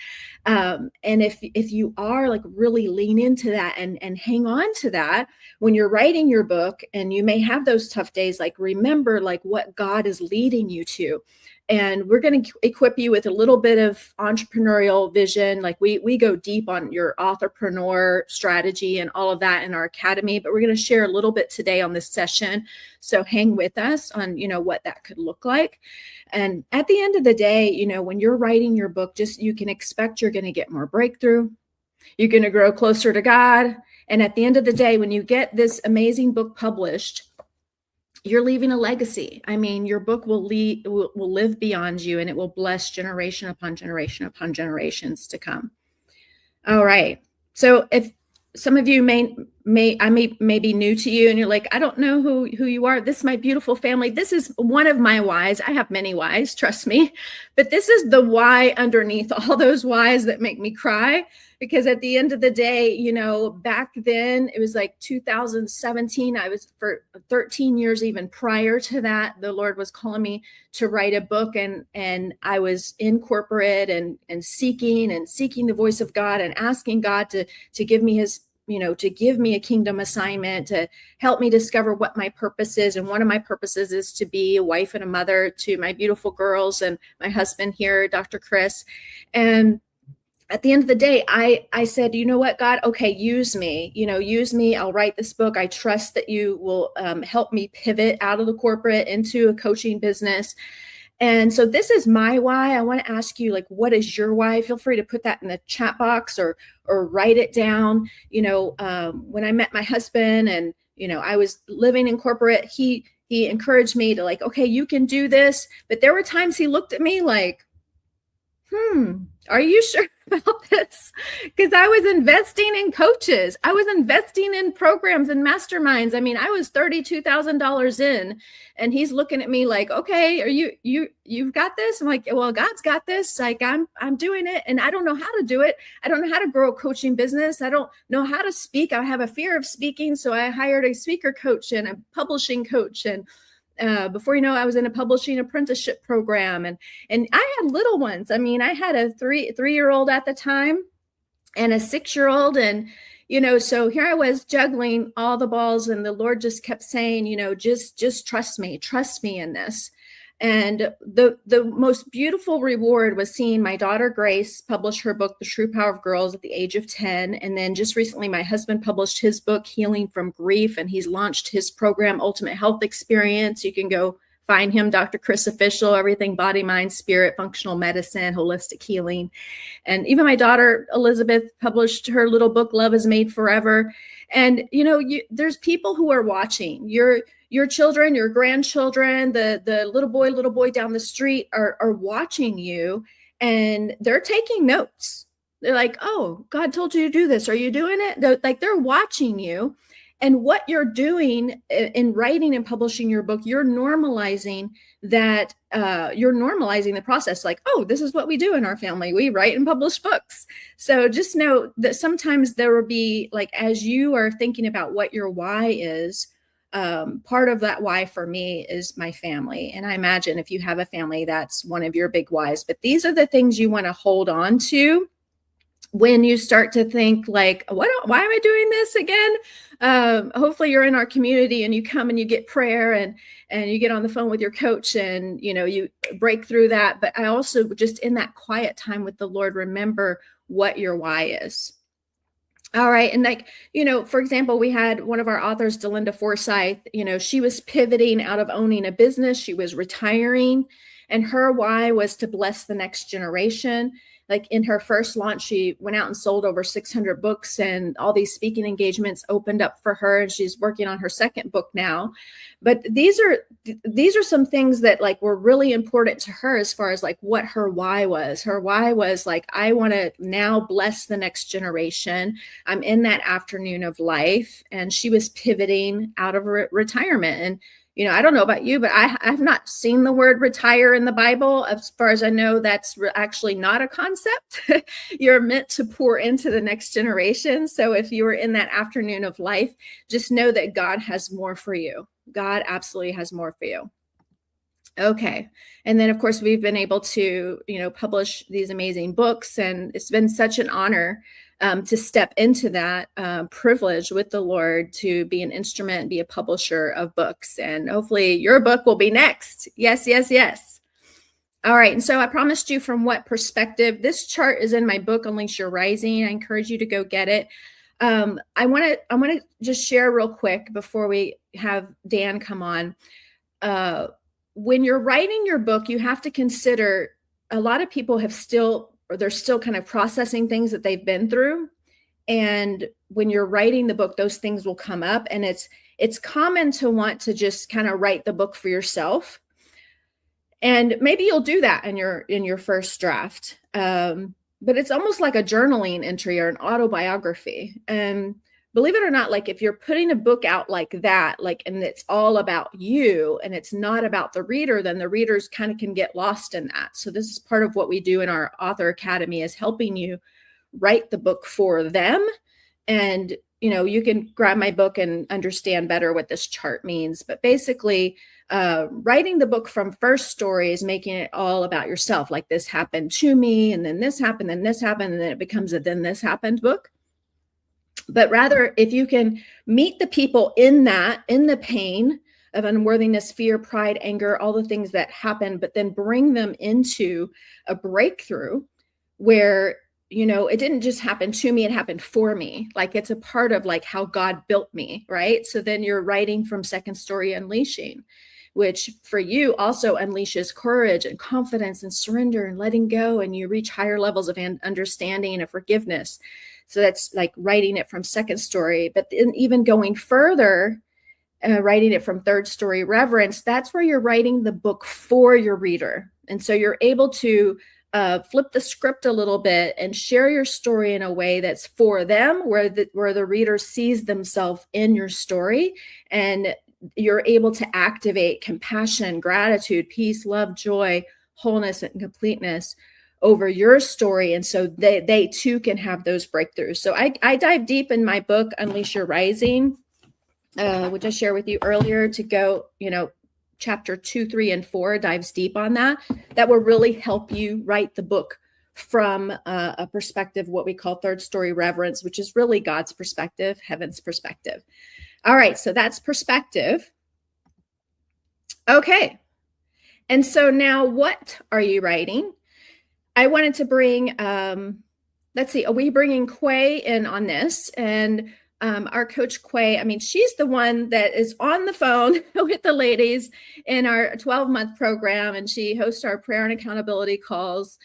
And if you are really lean into that and hang on to that when you're writing your book, and you may have those tough days, remember what God is leading you to. And we're going to equip you with a little bit of entrepreneurial vision. We go deep on your authorpreneur strategy and all of that in our academy, but we're going to share a little bit today on this session. So hang with us on, what that could look like. And at the end of the day, when you're writing your book, you can expect you're going to get more breakthrough. You're going to grow closer to God. And at the end of the day, when you get this amazing book published, you're leaving a legacy. Your book will live beyond you, and it will bless generation upon generation upon generations to come. All right. So if some of you may be new to you and you're like, I don't know who you are. This is my beautiful family. This is one of my whys. I have many whys, trust me, but this is the why underneath all those whys that make me cry. Because at the end of the day, you know, back then it was like 2017. I was for 13 years, even prior to that, the Lord was calling me to write a book, and I was in corporate and seeking the voice of God and asking God to give me his, you know, to give me a kingdom assignment, to help me discover what my purpose is. And one of my purposes is to be a wife and a mother to my beautiful girls and my husband here, Dr. Chris. And at the end of the day, I said, you know what, God, okay, use me, use me. I'll write this book. I trust that you will help me pivot out of the corporate into a coaching business. And so this is my why. I want to ask you, like, what is your why? Feel free to put that in the chat box or write it down. When I met my husband and, I was living in corporate, he encouraged me to, like, okay, you can do this. But there were times he looked at me like, are you sure about this? Because I was investing in coaches. I was investing in programs and masterminds. I mean, I was $32,000 in, and he's looking at me like, okay, are you've got this? I'm like, well, God's got this. Like, I'm doing it, and I don't know how to do it. I don't know how to grow a coaching business. I don't know how to speak. I have a fear of speaking. So I hired a speaker coach and a publishing coach, and before you know, I was in a publishing apprenticeship program, and I had little ones. I mean, I had a three-year-old at the time and a 6-year-old, and so here I was juggling all the balls, and the Lord just kept saying, just trust me in this. And the most beautiful reward was seeing my daughter Grace publish her book, The True Power of Girls, at the age of 10. And then just recently, my husband published his book, Healing from Grief, and he's launched his program, Ultimate Health Experience. You can go find him, Dr. Chris Official, everything body, mind, spirit, functional medicine, holistic healing. And even my daughter Elizabeth published her little book, Love is Made Forever. And there's people who are watching. Your children, your grandchildren, the little boy down the street are watching you, and they're taking notes. They're like, oh, God told you to do this. Are you doing it? They're watching you. And what you're doing in writing and publishing your book, you're normalizing that, you're normalizing the process. Like, oh, this is what we do in our family. We write and publish books. So just know that sometimes there will be, like, as you are thinking about what your why is, part of that why for me is my family. And I imagine if you have a family, that's one of your big whys. But these are the things you want to hold on to when you start to think like, why am I doing this again? Hopefully you're in our community and you come and you get prayer and you get on the phone with your coach and, you break through that. But I also just in that quiet time with the Lord, remember what your why is. All right. And for example, we had one of our authors, Delinda Forsyth, she was pivoting out of owning a business. She was retiring, and her why was to bless the next generation. Like in her first launch, she went out and sold over 600 books, and all these speaking engagements opened up for her. And she's working on her second book now. But these are some things that were really important to her as far as what her why was. Her why was I want to now bless the next generation. I'm in that afternoon of life, and she was pivoting out of retirement. And I don't know about you, but I have not seen the word retire in the Bible. As far as I know, that's actually not a concept. You're meant to pour into the next generation. So if you were in that afternoon of life, just know that God has more for you. God absolutely has more for you. Okay. And then, of course, we've been able to, publish these amazing books. And it's been such an honor to step into that privilege with the Lord to be an instrument, be a publisher of books. And hopefully your book will be next. Yes, yes, yes. All right. And so I promised you from what perspective. This chart is in my book, Unleash Your Rising. I encourage you to go get it. I want to just share real quick before we have Dan come on. When you're writing your book, you have to consider a lot of people they're still kind of processing things that they've been through. And when you're writing the book, those things will come up, and it's common to want to just kind of write the book for yourself. And maybe you'll do that in your first draft. But it's almost like a journaling entry or an autobiography. And believe it or not, like if you're putting a book out like that, like, and it's all about you and it's not about the reader, then the readers kind of can get lost in that. So this is part of what we do in our Author Academy, is helping you write the book for them. And, you know, you can grab my book and understand better what this chart means. But basically, writing the book from first story is making it all about yourself. Like, this happened to me, and then this happened, and this happened, and then it becomes a then this happened book. But rather, if you can meet the people in the pain of unworthiness, fear, pride, anger, all the things that happen, but then bring them into a breakthrough where, you know, it didn't just happen to me, it happened for me. Like, it's a part of like how God built me, right? So then you're writing from second story unleashing, which for you also unleashes courage and confidence and surrender and letting go, and you reach higher levels of understanding and forgiveness. So that's like writing it from second story. But then even going further, writing it from third story reverence, that's where you're writing the book for your reader. And so you're able to flip the script a little bit and share your story in a way that's for them, where the reader sees themselves in your story, and you're able to activate compassion, gratitude, peace, love, joy, wholeness, and completeness over your story. And so they too can have those breakthroughs. So I dive deep in my book, Unleash Your Rising, which I shared with you earlier, to go, you know, chapter 2, 3, and 4 dives deep on that. That will really help you write the book from a perspective, what we call third story reverence, which is really God's perspective, heaven's perspective. All right, so that's perspective. Okay. And so now what are you writing? I wanted to bring, let's see, are we bringing Quay in on this? And our coach Quay, I mean, she's the one that is on the phone with the ladies in our 12-month program, and she hosts our prayer and accountability calls.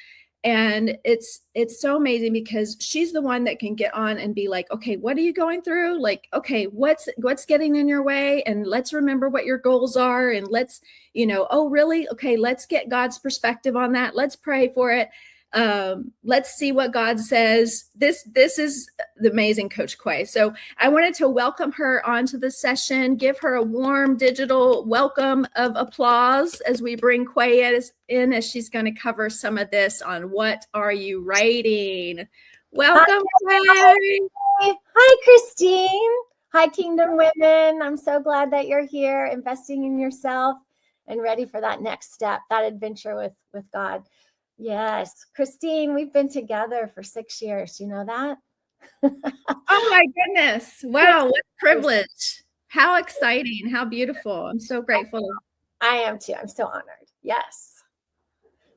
And it's so amazing because she's the one that can get on and be like, okay, what are you going through? Like, okay, what's getting in your way? And let's remember what your goals are. And let's, you know, oh, really? Okay, let's get God's perspective on that. Let's pray for it. Let's see what God says. This is the amazing Coach Quay. So I wanted to welcome her onto the session, give her a warm digital welcome of applause as we bring Quay in, as she's going to cover some of this on what are you writing. Welcome, Quay. Hi, Christine. Hi, Kingdom Women. I'm so glad that you're here, investing in yourself and ready for that next step, that adventure with God. Yes, Christine, we've been together for 6 years. You know that? Oh my goodness. Wow, what privilege. How exciting. How beautiful. I'm so grateful. I am too. I'm so honored. Yes.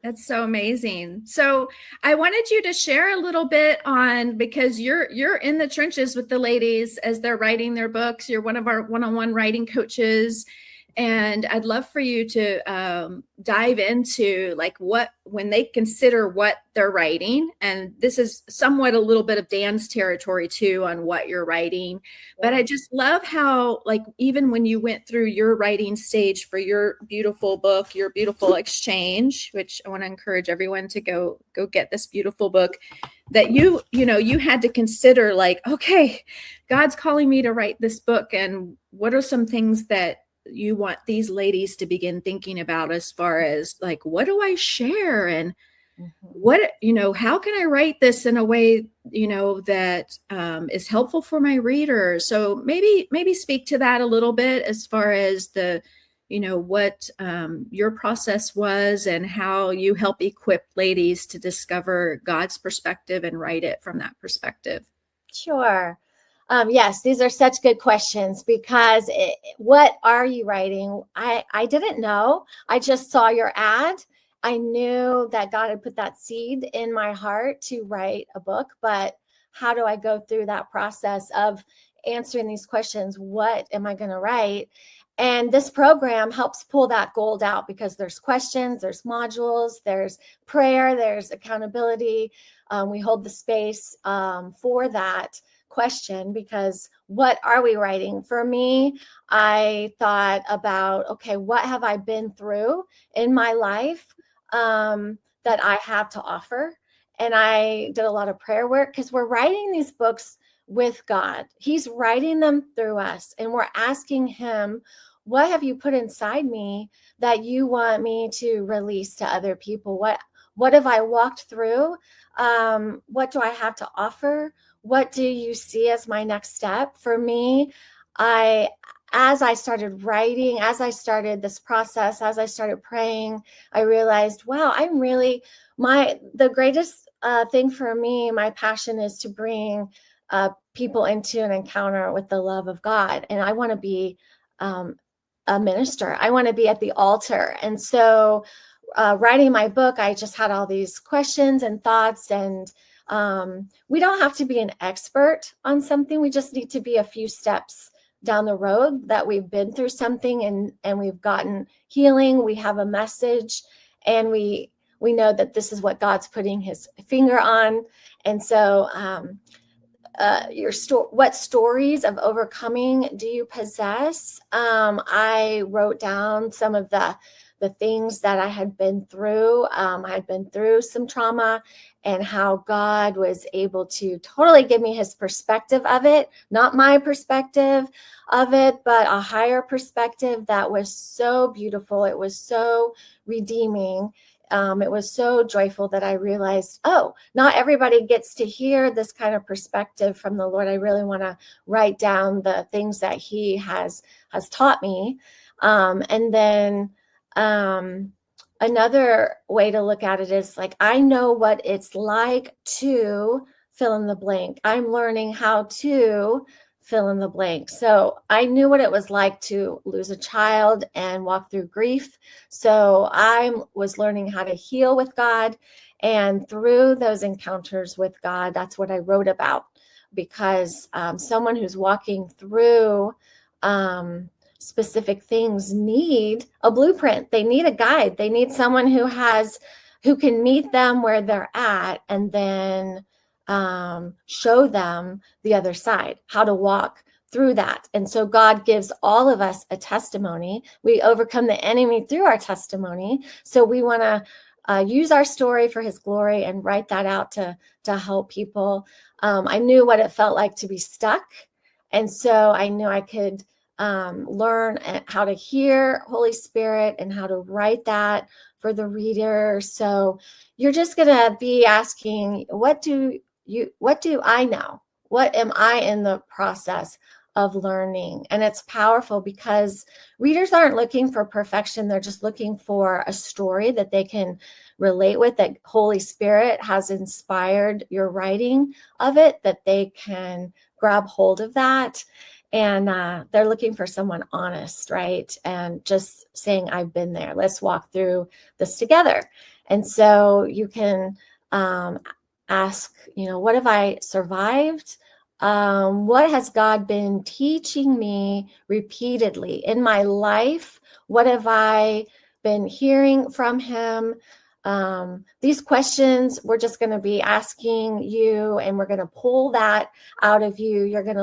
That's so amazing. So I wanted you to share a little bit on, because you're in the trenches with the ladies as they're writing their books. You're one of our one-on-one writing coaches. And I'd love for you to dive into like when they consider what they're writing. And this is somewhat a little bit of Dan's territory too on what you're writing. But I just love how, like, even when you went through your writing stage for your beautiful book, your beautiful exchange, which I want to encourage everyone to go get this beautiful book, that you had to consider like, okay, God's calling me to write this book. And what are some things that you want these ladies to begin thinking about as far as like, what do I share? And what, how can I write this in a way, that is helpful for my reader? So maybe speak to that a little bit as far as the, what your process was and how you help equip ladies to discover God's perspective and write it from that perspective. Sure. Yes, these are such good questions because what are you writing? I didn't know. I just saw your ad. I knew that God had put that seed in my heart to write a book, but how do I go through that process of answering these questions? What am I going to write? And this program helps pull that gold out because there's questions, there's modules, there's prayer, there's accountability. We hold the space for that question, because what are we writing? For me, I thought about, okay, what have I been through in my life that I have to offer? And I did a lot of prayer work because we're writing these books with God. He's writing them through us, and we're asking him, what have you put inside me that you want me to release to other people? What have I walked through? What do I have to offer? What do you see as my next step? For me, as I started writing, as I started this process, as I started praying, I realized, wow, the greatest thing for me, my passion is to bring people into an encounter with the love of God. And I want to be a minister. I want to be at the altar. And so writing my book, I just had all these questions and thoughts, and we don't have to be an expert on something. We just need to be a few steps down the road that we've been through something and we've gotten healing. We have a message, and we know that this is what God's putting his finger on. And so what stories of overcoming do you possess? I wrote down some of the things that I had been through. I had been through some trauma, and how God was able to totally give me his perspective of it, not my perspective of it, but a higher perspective that was so beautiful. It was so redeeming. It was so joyful that I realized, oh, not everybody gets to hear this kind of perspective from the Lord. I really want to write down the things that he has taught me. And then another way to look at it is like, I know what it's like to fill in the blank. I'm learning how to fill in the blank. So I knew what it was like to lose a child and walk through grief. So I was learning how to heal with God. And through those encounters with God, that's what I wrote about, because someone who's walking through specific things need a blueprint. They need a guide. They need someone who can meet them where they're at, and then show them the other side, how to walk through that. And so God gives all of us a testimony. We overcome the enemy through our testimony. So we want to use our story for his glory and write that out to help people. I knew what it felt like to be stuck. And so I knew I could learn how to hear Holy Spirit and how to write that for the reader. So you're just going to be asking, what do I know? What am I in the process of learning? And it's powerful because readers aren't looking for perfection. They're just looking for a story that they can relate with, that Holy Spirit has inspired your writing of it, that they can grab hold of that. And they're looking for someone honest, right? And just saying, I've been there. Let's walk through this together. And so you can ask, what have I survived? What has God been teaching me repeatedly in my life? What have I been hearing from him? These questions we're just going to be asking you, and we're going to pull that out of you. You're going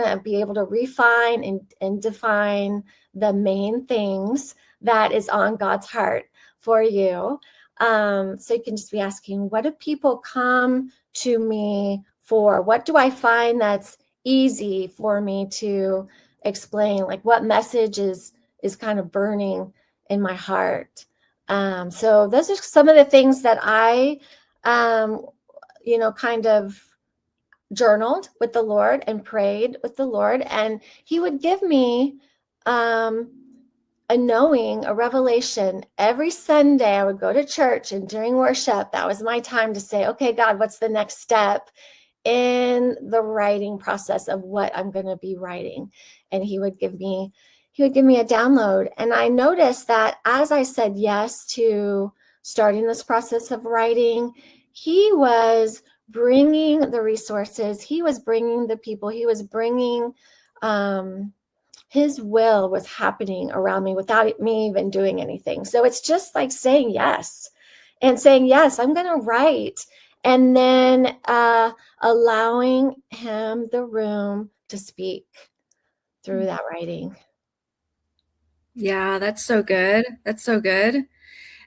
to be able to refine and define the main things that is on God's heart for you. So you can just be asking, what do people come to me for? What do I find that's easy for me to explain? Like, what message is kind of burning in my heart? So those are some of the things that I, kind of journaled with the Lord and prayed with the Lord, and he would give me a knowing, a revelation. Every Sunday I would go to church, and during worship, that was my time to say, okay, God, what's the next step in the writing process of what I'm going to be writing? And he would give me a download. And I noticed that as I said yes to starting this process of writing, he was bringing the resources, he was bringing the people, he was bringing his will was happening around me without me even doing anything. So it's just like saying yes, and saying, yes, I'm going to write, and then allowing him the room to speak through that writing. Yeah, that's so good. That's so good.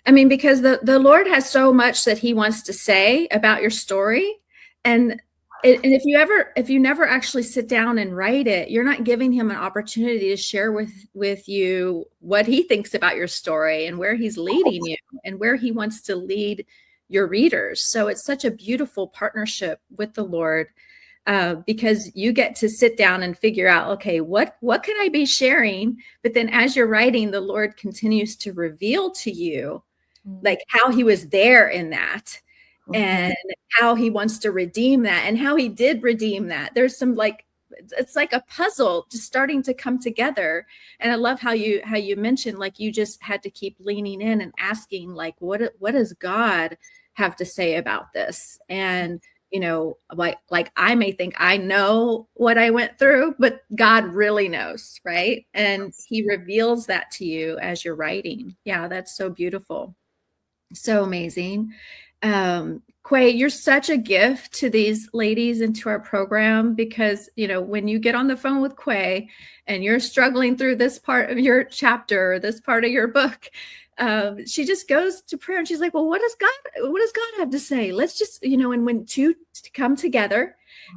I mean, because the Lord has so much that he wants to say about your story. And And if you never actually sit down and write it, you're not giving him an opportunity to share with you what he thinks about your story and where he's leading you and where he wants to lead your readers. So it's such a beautiful partnership with the Lord, because you get to sit down and figure out, okay, what can I be sharing? But then as you're writing, the Lord continues to reveal to you like how he was there in that. And how he wants to redeem that and how he did redeem that. There's some it's like a puzzle just starting to come together. And I love how you mentioned, like, you just had to keep leaning in and asking, like, what does God have to say about this? And, like I may think I know what I went through, but God really knows, right? And he reveals that to you as you're writing. Yeah, that's so beautiful. So amazing. Quay, you're such a gift to these ladies and to our program, because, when you get on the phone with Quay and you're struggling through this part of your chapter, this part of your book, she just goes to prayer and she's like, well, what does God have to say? Let's just, and when two come together,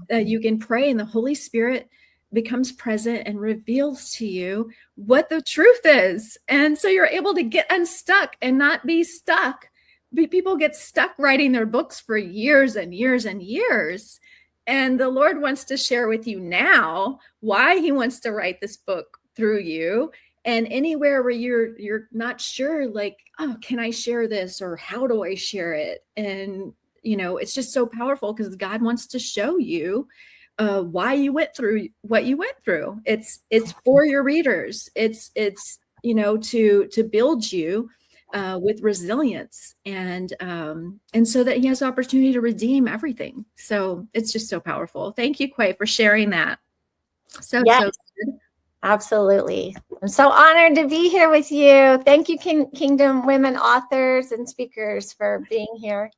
you can pray and the Holy Spirit becomes present and reveals to you what the truth is. And so you're able to get unstuck and not be stuck. People get stuck writing their books for years and years and years. And the Lord wants to share with you now why he wants to write this book through you. And anywhere where you're not sure, like, oh, can I share this? Or how do I share it? And, it's just so powerful because God wants to show you why you went through what you went through. It's for your readers. It's to build you with resilience and so that he has the opportunity to redeem everything. So it's just so powerful. Thank you, Quay, for sharing that. So good. Absolutely. I'm so honored to be here with you. Thank you, Kingdom Women authors and speakers, for being here.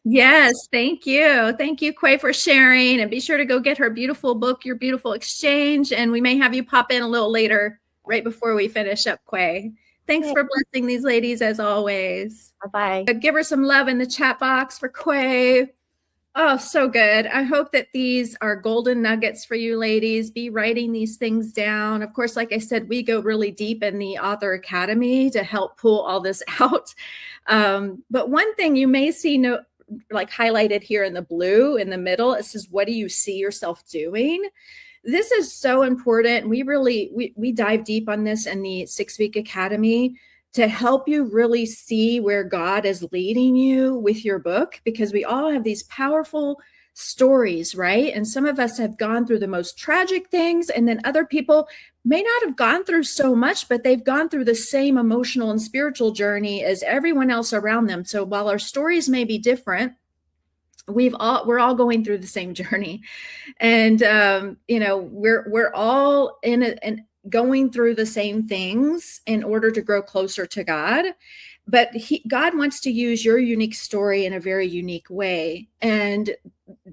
Yes, thank you. Thank you, Quay, for sharing. And be sure to go get her beautiful book, Your Beautiful Exchange. And we may have you pop in a little later, right before we finish up, Quay. Thanks for blessing these ladies as always. Bye-bye. Give her some love in the chat box for Quay. Oh, so good. I hope that these are golden nuggets for you ladies. Be writing these things down. Of course, like I said, we go really deep in the Author Academy to help pull all this out. But one thing you may see highlighted here in the blue in the middle, it says, what do you see yourself doing? This is so important. We dive deep on this in the 6-week academy to help you really see where God is leading you with your book, because we all have these powerful stories, right? And some of us have gone through the most tragic things, and then other people may not have gone through so much, but they've gone through the same emotional and spiritual journey as everyone else around them. So while our stories may be different, we're all going through the same journey, and we're all going through the same things in order to grow closer to God. But God wants to use your unique story in a very unique way, and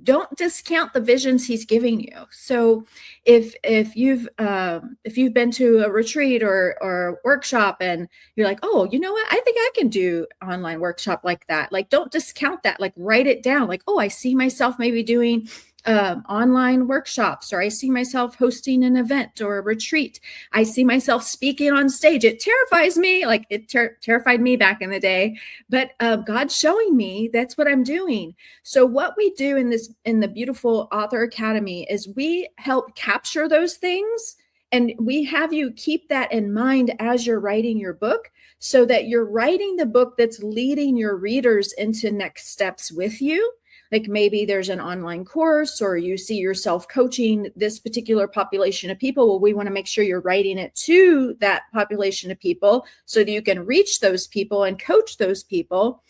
don't discount the visions he's giving you. So if you've been to a retreat or a workshop and you're like, oh, you know what? I think I can do online workshop like that. Like, don't discount that. Like, write it down. Like, oh, I see myself maybe doing online workshops, or I see myself hosting an event or a retreat. I see myself speaking on stage. It terrifies me. Like, it terrified me back in the day, but God's showing me that's what I'm doing. So what we do in the beautiful Author Academy is we help capture those things, and we have you keep that in mind as you're writing your book, so that you're writing the book that's leading your readers into next steps with you. Like, maybe there's an online course, or you see yourself coaching this particular population of people. Well, we want to make sure you're writing it to that population of people so that you can reach those people and coach those people.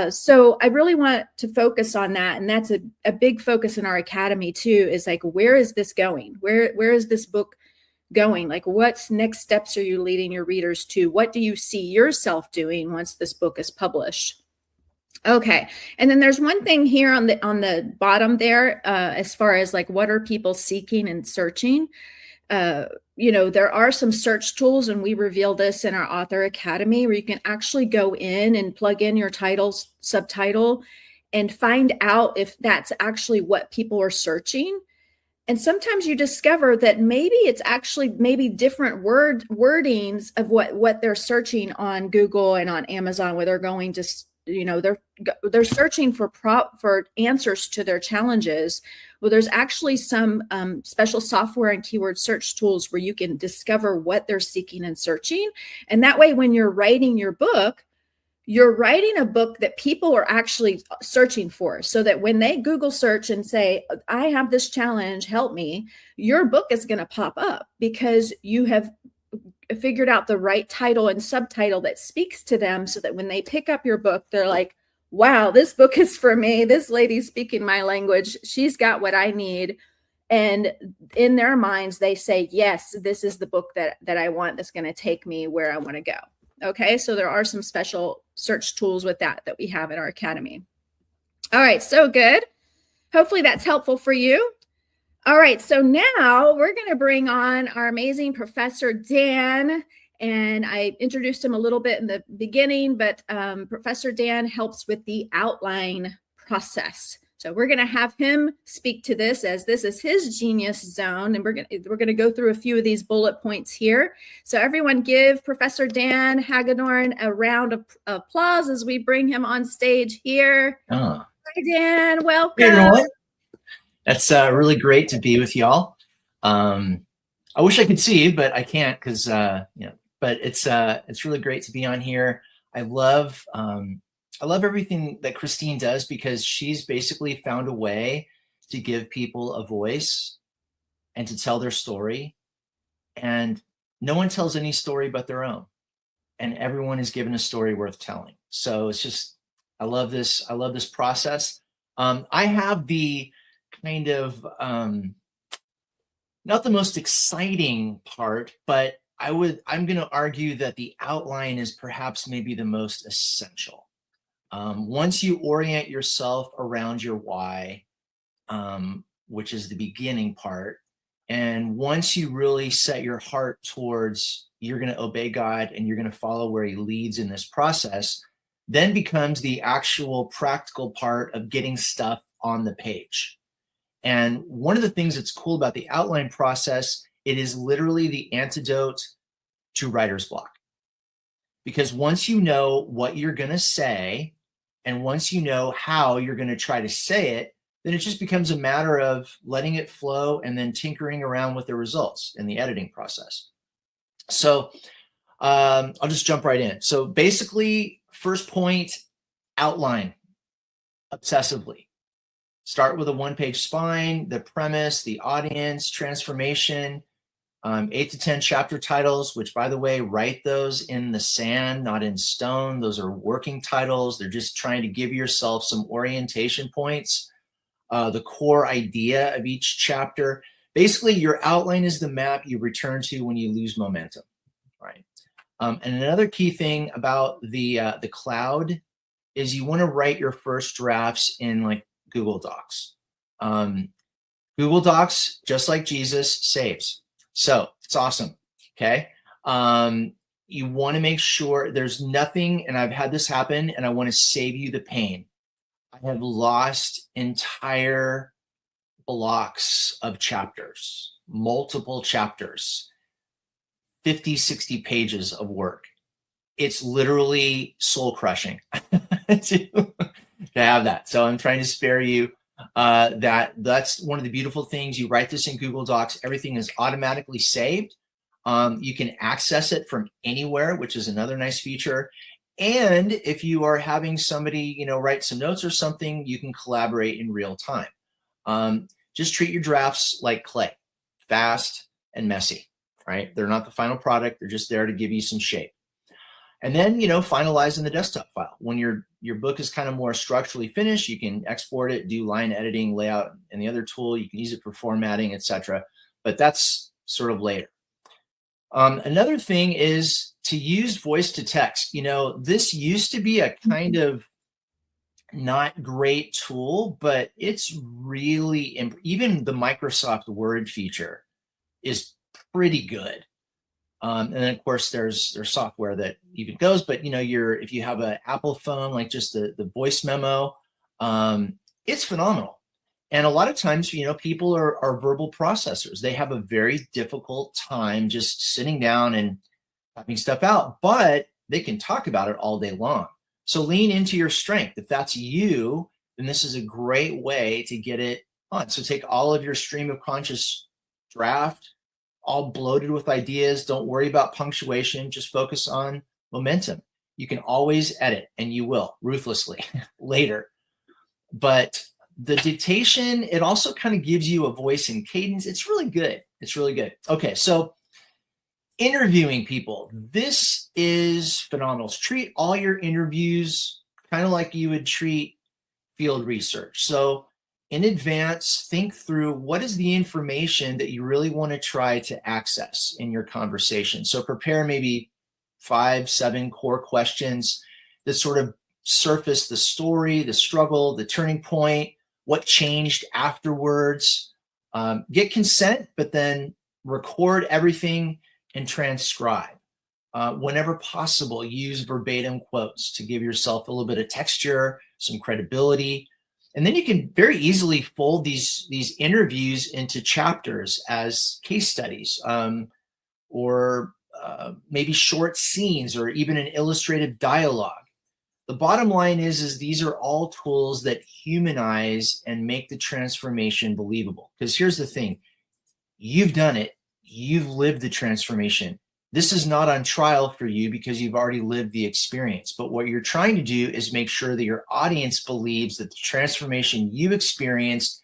So I really want to focus on that. And that's a big focus in our academy too, is like, where is this going? Where is this book going? Like, what's next steps are you leading your readers to? What do you see yourself doing once this book is published? Okay. And then there's one thing here on the bottom there, as far as like, what are people seeking and searching? There are some search tools, and we reveal this in our Author Academy, where you can actually go in and plug in your title, subtitle, and find out if that's actually what people are searching. And sometimes you discover that maybe it's actually maybe different wordings of what they're searching on Google and on Amazon, where they're going to, they're searching for answers to their challenges. Well, there's actually some special software and keyword search tools where you can discover what they're seeking and searching. And that way, when you're writing your book, you're writing a book that people are actually searching for, so that when they Google search and say, I have this challenge, help me, your book is going to pop up because you have figured out the right title and subtitle that speaks to them, so that when they pick up your book, they're like, wow, this book is for me. This lady's speaking my language. She's got what I need. And in their minds, they say, yes, this is the book that I want, that's going to take me where I want to go. Okay, so there are some special search tools with that we have in our academy. All right, so good. Hopefully that's helpful for you. All right, so now we're going to bring on our amazing Professor Dan. And I introduced him a little bit in the beginning, but Professor Dan helps with the outline process. So we're going to have him speak to this, as this is his genius zone. And we're going to go through a few of these bullet points here. So everyone give Professor Dan Hagedorn a round of applause as we bring him on stage here. Oh. Hi, Dan. Welcome. Hey, everyone. That's really great to be with y'all. I wish I could see you, but I can't because, but it's really great to be on here. I love everything that Christine does, because she's basically found a way to give people a voice and to tell their story. And no one tells any story but their own. And everyone is given a story worth telling. So it's just, I love this process. I have the kind of, not the most exciting part, but I'm going to argue that the outline is perhaps maybe the most essential. Once you orient yourself around your why, which is the beginning part, and once you really set your heart towards you're going to obey God and you're going to follow where he leads in this process, then becomes the actual practical part of getting stuff on the page. And one of the things that's cool about the outline process, it is literally the antidote to writer's block. Because once you know what you're going to say, and once you know how you're going to try to say it, then it just becomes a matter of letting it flow and then tinkering around with the results in the editing process. So I'll just jump right in. So basically, first point, outline obsessively. Start with a one-page spine, the premise, the audience, transformation, 8 to 10 chapter titles, which, by the way, write those in the sand, not in stone. Those are working titles. They're just trying to give yourself some orientation points, the core idea of each chapter. Basically, your outline is the map you return to when you lose momentum, right? And another key thing about the cloud is you want to write your first drafts in like Google Docs. Google Docs, just like Jesus, saves. So it's awesome. Okay. You want to make sure there's nothing, and I've had this happen, and I want to save you the pain. I have lost entire blocks of chapters, multiple chapters, 50, 60 pages of work. It's literally soul crushing to have that. So I'm trying to spare you that's one of the beautiful things. You write this in Google Docs, everything is automatically saved. You can access it from anywhere, which is another nice feature. And if you are having somebody, write some notes or something, you can collaborate in real time. Just treat your drafts like clay, fast and messy, right? They're not the final product. They're just there to give you some shape. And then, finalize in the desktop file. When your book is kind of more structurally finished, you can export it, do line editing, layout, and the other tool. You can use it for formatting, etc. But that's sort of later. Another thing is to use voice to text. This used to be a kind of not great tool, but it's really, even the Microsoft Word feature is pretty good. And then of course there's software that even goes, but if you have an Apple phone, like just the voice memo, It's phenomenal. And a lot of times, people are verbal processors. They have a very difficult time just sitting down and typing stuff out, but they can talk about it all day long. So lean into your strength. If that's you, then this is a great way to get it on. So take all of your stream of conscious draft, all bloated with ideas. Don't worry about punctuation. Just focus on momentum. You can always edit, and you will ruthlessly later. But the dictation, it also kind of gives you a voice and cadence. It's really good. It's really good. Okay, so interviewing people. This is phenomenal. Treat all your interviews kind of like you would treat field research. So in advance, think through what is the information that you really want to try to access in your conversation. So prepare maybe 5-7 core questions that sort of surface the story, the struggle, the turning point, what changed afterwards. Get consent, but then record everything and transcribe. Whenever possible, use verbatim quotes to give yourself a little bit of texture, some credibility. And then you can very easily fold these interviews into chapters as case studies, or maybe short scenes, or even an illustrative dialogue. The bottom line is these are all tools that humanize and make the transformation believable. Because here's the thing, you've done it, you've lived the transformation. This is not on trial for you because you've already lived the experience. But what you're trying to do is make sure that your audience believes that the transformation you experienced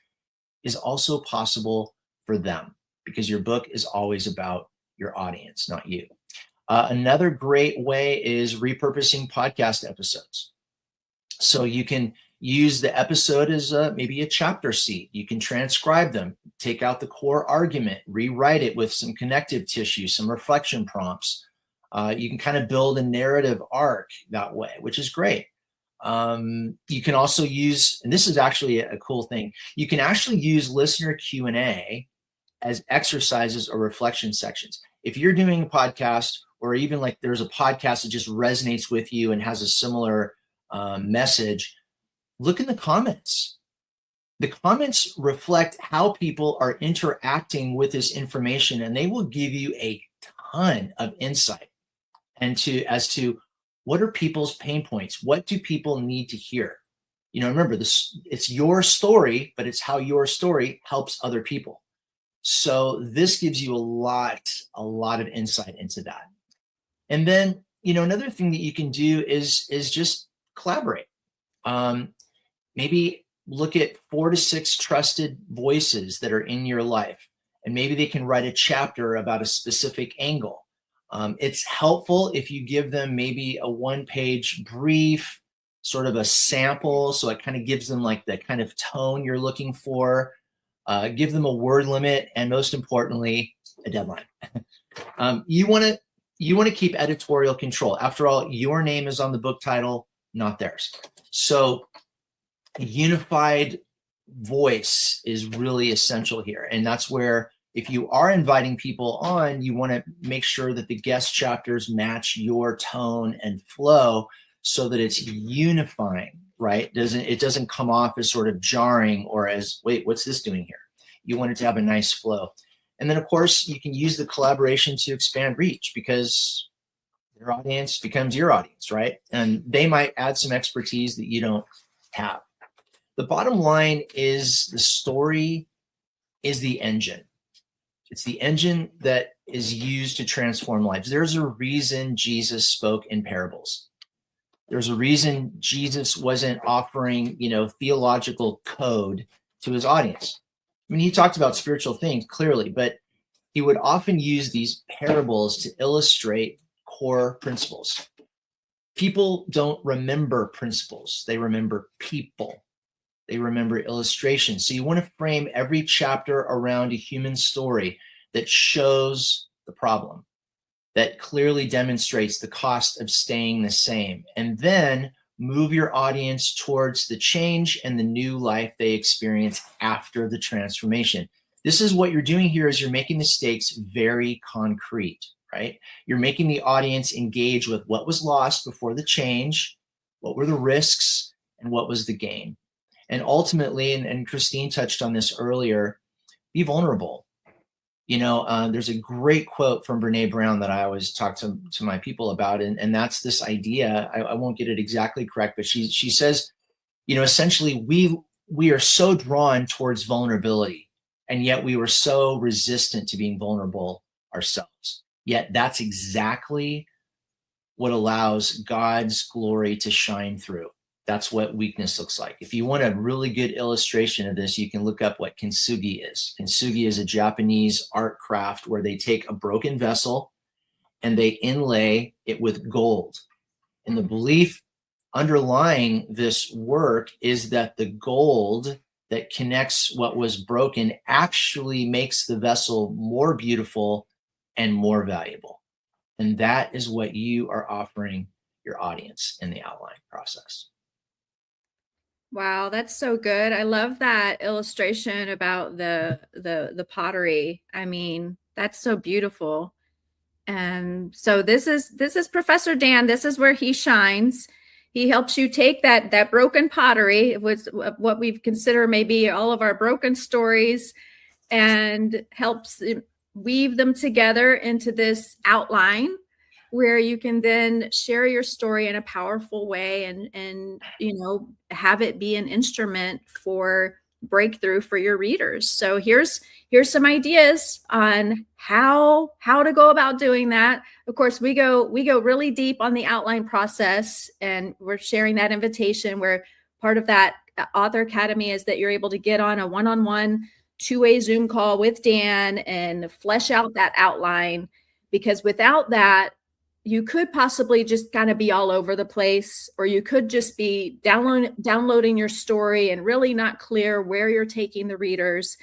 is also possible for them, because your book is always about your audience, not you. Another great way is repurposing podcast episodes. So you can use the episode as maybe a chapter seed. You can transcribe them, take out the core argument, rewrite it with some connective tissue, some reflection prompts. You can kind of build a narrative arc that way, which is great. You can also use, and this is actually a cool thing, you can actually use listener Q&A as exercises or reflection sections. If you're doing a podcast, or even like there's a podcast that just resonates with you and has a similar message, look in the comments. The comments reflect how people are interacting with this information, and they will give you a ton of insight as to what are people's pain points? What do people need to hear? Remember, it's your story, but it's how your story helps other people. So this gives you a lot of insight into that. And then, another thing that you can do is just collaborate. Maybe look at 4 to 6 trusted voices that are in your life, and maybe they can write a chapter about a specific angle. It's helpful if you give them maybe a 1-page brief, sort of a sample, so it kind of gives them like the kind of tone you're looking for. Give them a word limit, and most importantly, a deadline. You want to keep editorial control. After all, your name is on the book title, not theirs. So a unified voice is really essential here. And that's where, if you are inviting people on, you want to make sure that the guest chapters match your tone and flow so that it's unifying, right? It doesn't come off as sort of jarring or as, wait, what's this doing here? You want it to have a nice flow. And then, of course, you can use the collaboration to expand reach, because their audience becomes your audience, right? And they might add some expertise that you don't have. The bottom line is the story is the engine. It's the engine that is used to transform lives. There's a reason Jesus spoke in parables. There's a reason Jesus wasn't offering, theological code to his audience. I mean, he talked about spiritual things clearly, but he would often use these parables to illustrate core principles. People don't remember principles. They remember people. They remember illustrations. So you want to frame every chapter around a human story that shows the problem, that clearly demonstrates the cost of staying the same, and then move your audience towards the change and the new life they experience after the transformation. This is what you're doing here, is you're making the stakes very concrete, right? You're making the audience engage with what was lost before the change, what were the risks, and what was the gain. And ultimately, and Christine touched on this earlier, be vulnerable. There's a great quote from Brene Brown that I always talk to my people about, and that's this idea. I won't get it exactly correct, but she says, essentially, we are so drawn towards vulnerability, and yet we were so resistant to being vulnerable ourselves. Yet that's exactly what allows God's glory to shine through. That's what weakness looks like. If you want a really good illustration of this, you can look up what kintsugi is. Kintsugi is a Japanese art craft where they take a broken vessel and they inlay it with gold. And the belief underlying this work is that the gold that connects what was broken actually makes the vessel more beautiful and more valuable. And that is what you are offering your audience in the outline process. Wow, that's so good. I love that illustration about the pottery. I mean, that's so beautiful. And so this is Professor Dan. This is where he shines. He helps you take that broken pottery, was what we've considered maybe all of our broken stories, and helps weave them together into this outline where you can then share your story in a powerful way and have it be an instrument for breakthrough for your readers. So here's some ideas on how to go about doing that. Of course, we go really deep on the outline process, and we're sharing that invitation where part of that Author Academy is that you're able to get on a one-on-one two-way Zoom call with Dan and flesh out that outline, because without that, you could possibly just kind of be all over the place, or you could just be downloading your story and really not clear where you're taking the readers.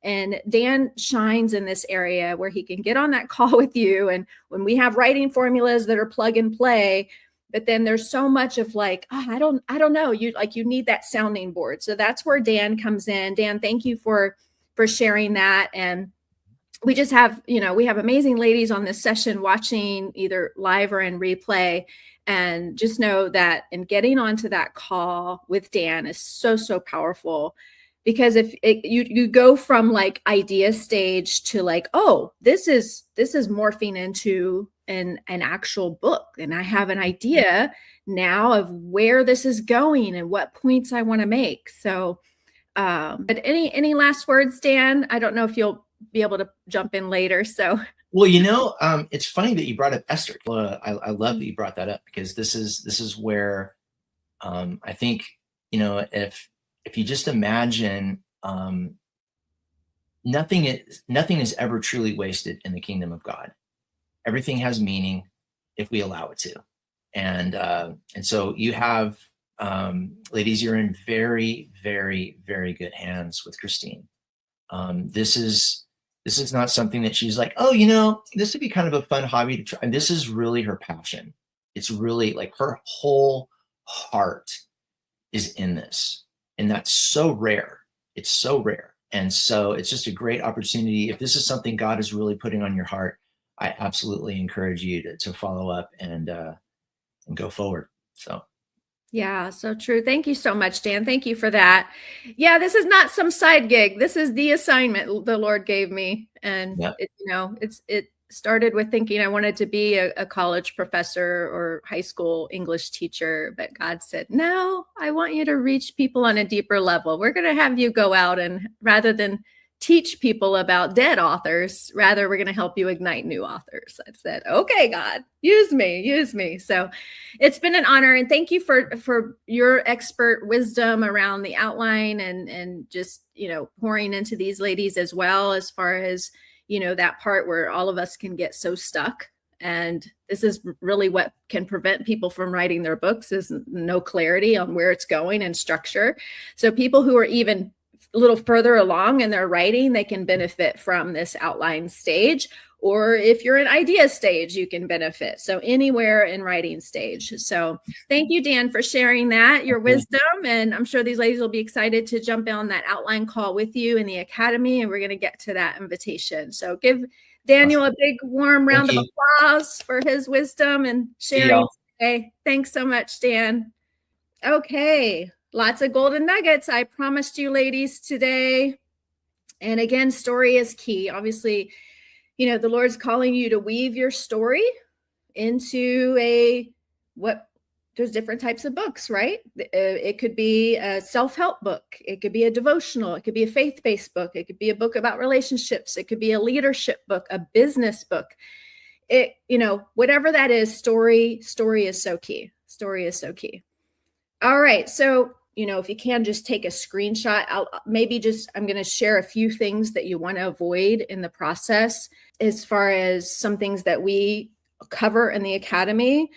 And Dan shines in this area where he can get on that call with you. And when we have writing formulas that are plug and play, but then there's so much of like, oh, I don't know. You need that sounding board. So that's where Dan comes in. Dan, thank you for sharing that. And we just have, we have amazing ladies on this session watching either live or in replay. And just know that in getting onto that call with Dan is so, so powerful, because if you go from like idea stage to like, oh, this is morphing into an actual book. And I have an idea now of where this is going and what points I want to make. So, but any last words, Dan? I don't know if you'll be able to jump in later. So, well, it's funny that you brought up Esther. I love that you brought that up, because this is where I think, if you just imagine, nothing is ever truly wasted in the kingdom of God. Everything has meaning if we allow it to. And so you have, ladies, you're in very, very, very good hands with Christine. This is not something that she's like, oh, this would be kind of a fun hobby to try. And this is really her passion. It's really like her whole heart is in this. And that's so rare. It's so rare. And so it's just a great opportunity. If this is something God is really putting on your heart, I absolutely encourage you to follow up and go forward. So. Yeah, so true. Thank you so much, Dan. Thank you for that. Yeah, this is not some side gig. This is the assignment the Lord gave me. And yep. It started with thinking I wanted to be a college professor or high school English teacher, but God said, no, I want you to reach people on a deeper level. We're going to have you go out, and rather than teach people about dead authors, rather we're going to help you ignite new authors. I said, okay, God, use me. So it's been an honor, and thank you for your expert wisdom around the outline and just pouring into these ladies as well, as far as that part where all of us can get so stuck. And this is really what can prevent people from writing their books, is no clarity on where it's going and structure. So people who are even a little further along in their writing, they can benefit from this outline stage. Or if you're in idea stage, you can benefit. So anywhere in writing stage. So thank you, Dan, for sharing that, your wisdom. And I'm sure these ladies will be excited to jump on that outline call with you in the Academy. And we're going to get to that invitation. So give Daniel a big warm round of applause for his wisdom and sharing today. Thanks so much, Dan. Okay. Lots of golden nuggets I promised you ladies today. And again, story is key. Obviously, the Lord's calling you to weave your story into there's different types of books, right? It could be a self-help book. It could be a devotional. It could be a faith-based book. It could be a book about relationships. It could be a leadership book, a business book. Whatever that is, story is so key. Story is so key. All right. So, if you can just take a screenshot, I'm going to share a few things that you want to avoid in the process as far as some things that we cover in the academy.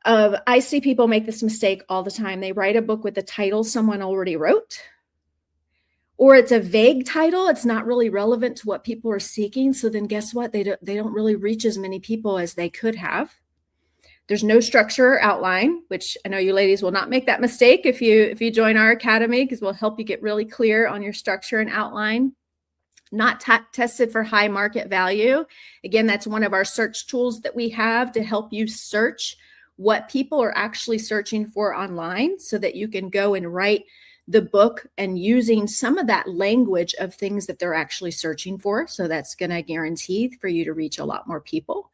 I see people make this mistake all the time. They write a book with a title someone already wrote, or it's a vague title. It's not really relevant to what people are seeking. So then guess what? They don't really reach as many people as they could have. There's no structure or outline, which I know you ladies will not make that mistake if you join our academy, because we'll help you get really clear on your structure and outline. Not tested for high market value. Again, that's one of our search tools that we have to help you search what people are actually searching for online, so that you can go and write the book and using some of that language of things that they're actually searching for. So that's going to guarantee for you to reach a lot more people.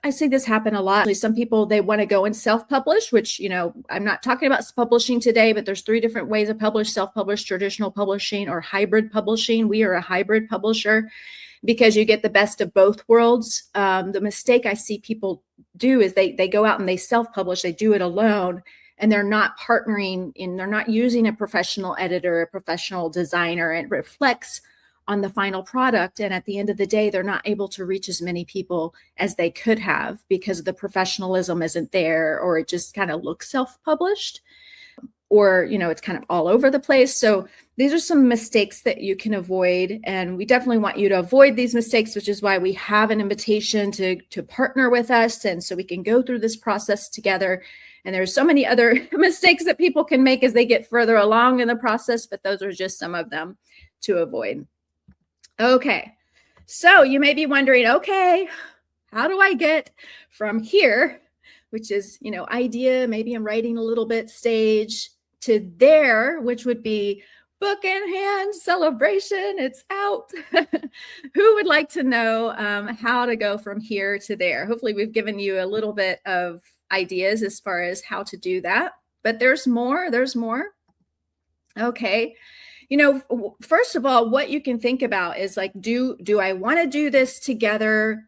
I see this happen a lot. Some people, they want to go and self-publish, which, I'm not talking about publishing today, but there's 3 different ways of publish: self-publish, traditional publishing, or hybrid publishing. We are a hybrid publisher because you get the best of both worlds. The mistake I see people do is they go out and they self-publish, they do it alone, and they're not partnering in, they're not using a professional editor, a professional designer, and it reflects on the final product. And at the end of the day, they're not able to reach as many people as they could have because the professionalism isn't there, or it just kind of looks self-published, or, it's kind of all over the place. So these are some mistakes that you can avoid. And we definitely want you to avoid these mistakes, which is why we have an invitation to partner with us. And so we can go through this process together. And there's so many other mistakes that people can make as they get further along in the process, but those are just some of them to avoid. Okay, so you may be wondering, okay, how do I get from here, which is, idea, maybe I'm writing a little bit stage, to there, which would be book in hand, celebration, it's out. Who would like to know how to go from here to there? Hopefully we've given you a little bit of ideas as far as how to do that, but there's more. Okay. First of all, what you can think about is like, do I want to do this together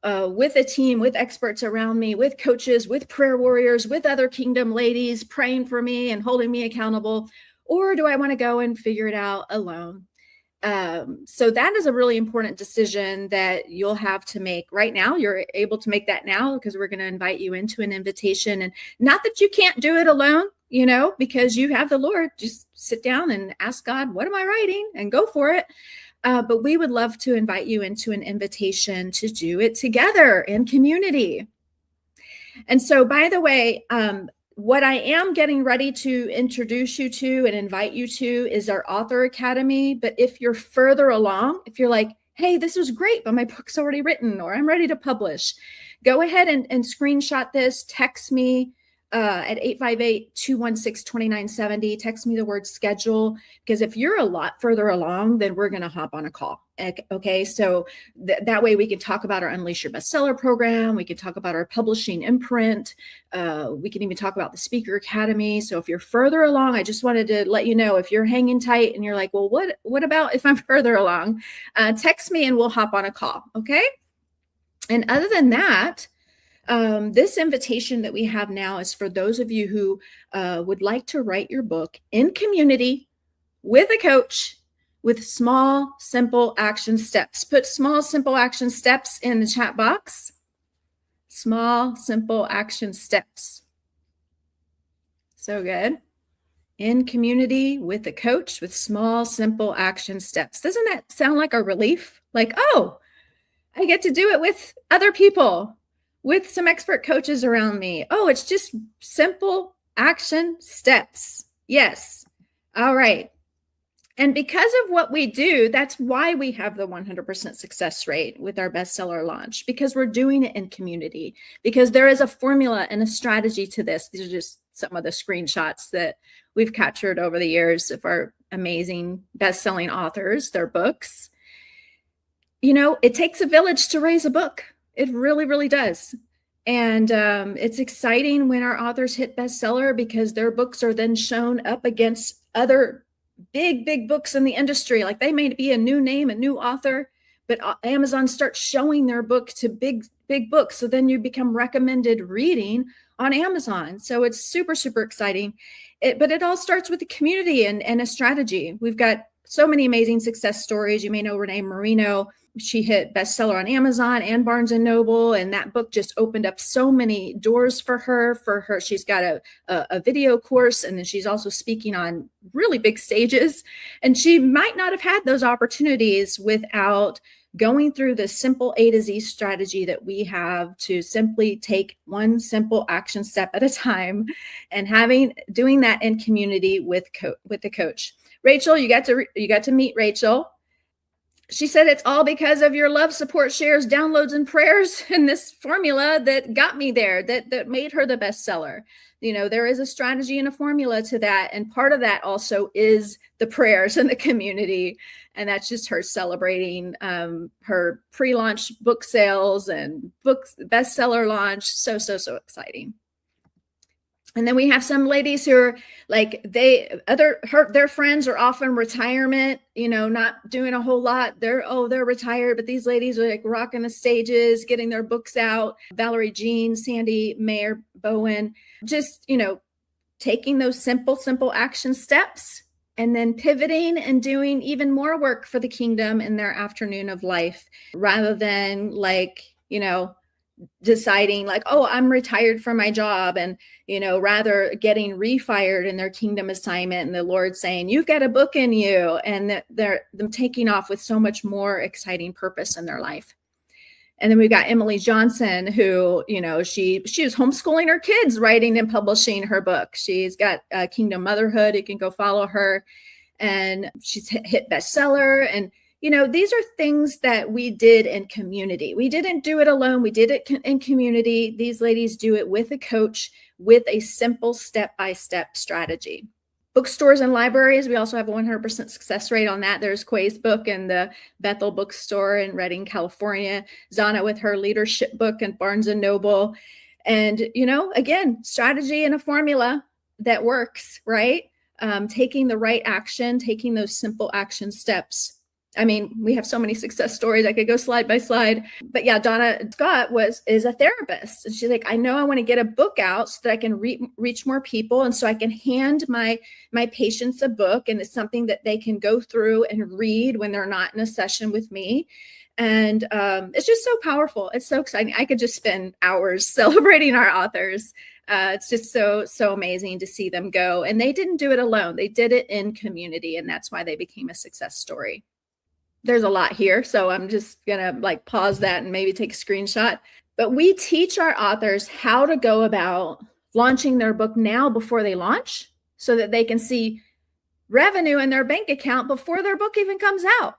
with a team, with experts around me, with coaches, with prayer warriors, with other kingdom ladies praying for me and holding me accountable? Or do I want to go and figure it out alone? So that is a really important decision that you'll have to make right now. You're able to make that now because we're going to invite you into an invitation. And not that you can't do it alone, because you have the Lord. Just sit down and ask God, what am I writing? And go for it. But we would love to invite you into an invitation to do it together in community. And so, by the way, what I am getting ready to introduce you to and invite you to is our Author Academy. But if you're further along, if you're like, hey, this was great, but my book's already written, or I'm ready to publish, go ahead and screenshot this, text me at 858-216-2970. Text me the word schedule, because if you're a lot further along, then we're going to hop on a call. Okay. So that way we can talk about our Unleash Your Bestseller program. We can talk about our publishing imprint. We can even talk about the Speaker Academy. So if you're further along, I just wanted to let you know, if you're hanging tight and you're like, well, what about if I'm further along? Text me and we'll hop on a call. Okay. And other than that, this invitation that we have now is for those of you who would like to write your book in community with a coach with small, simple action steps. Put small, simple action steps in the chat box. Small, simple action steps. So good. In community with a coach with small, simple action steps. Doesn't that sound like a relief? Like, oh, I get to do it with other people, with some expert coaches around me. Oh, it's just simple action steps. Yes. All right. And because of what we do, that's why we have the 100% success rate with our bestseller launch, because we're doing it in community, because there is a formula and a strategy to this. These are just some of the screenshots that we've captured over the years of our amazing best-selling authors, their books. You know, it takes a village to raise a book. It really, really does. And it's exciting when our authors hit bestseller, because their books are then shown up against other big books in the industry. Like, they may be a new name, a new author, but Amazon starts showing their book to big books. So then you become recommended reading on Amazon. So it's super, super exciting. But it all starts with the community and a strategy. We've got so many amazing success stories. You may know Renee Marino. She hit bestseller on Amazon and Barnes & Noble, and that book just opened up so many doors for her. She's got a video course, and then she's also speaking on really big stages. And she might not have had those opportunities without going through the simple A to Z strategy that we have to simply take one simple action step at a time, and doing that in community with the coach. Rachel, you got to meet Rachel. She said, it's all because of your love, support, shares, downloads, and prayers in this formula that got me there, that made her the bestseller. You know, there is a strategy and a formula to that. And part of that also is the prayers and the community. And that's just her celebrating her pre-launch book sales and bestseller launch. So exciting. And then we have some ladies who are like, their friends are off in retirement, you know, not doing a whole lot. They're retired, but these ladies are like rocking the stages, getting their books out. Valerie Jean, Sandy Mayer Bowen, just, you know, taking those simple action steps and then pivoting and doing even more work for the kingdom in their afternoon of life, rather than like, you know, deciding like, oh, I'm retired from my job, and, you know, rather getting refired in their kingdom assignment, and the Lord saying, you've got a book in you, and them taking off with so much more exciting purpose in their life. And then we've got Emily Johnson, who, you know, she was homeschooling her kids, writing and publishing her book. She's got Kingdom Motherhood. You can go follow her, and she's hit bestseller. And you know, these are things that we did in community. We didn't do it alone. We did it in community. These ladies do it with a coach, with a simple step-by-step strategy. Bookstores and libraries, we also have a 100% success rate on that. There's Quay's book in the Bethel bookstore in Redding, California. Zana with her leadership book in Barnes & Noble. And, you know, again, strategy and a formula that works, right? Taking the right action, taking those simple action steps. I mean, we have so many success stories. I could go slide by slide. But yeah, Donna Scott is a therapist. And she's like, I know I want to get a book out so that I can reach more people. And so I can hand my patients a book, and it's something that they can go through and read when they're not in a session with me. And it's just so powerful. It's so exciting. I could just spend hours celebrating our authors. It's just so amazing to see them go. And they didn't do it alone. They did it in community. And that's why they became a success story. There's a lot here, so I'm just gonna like pause that and maybe take a screenshot. But we teach our authors how to go about launching their book now before they launch, so that they can see revenue in their bank account before their book even comes out.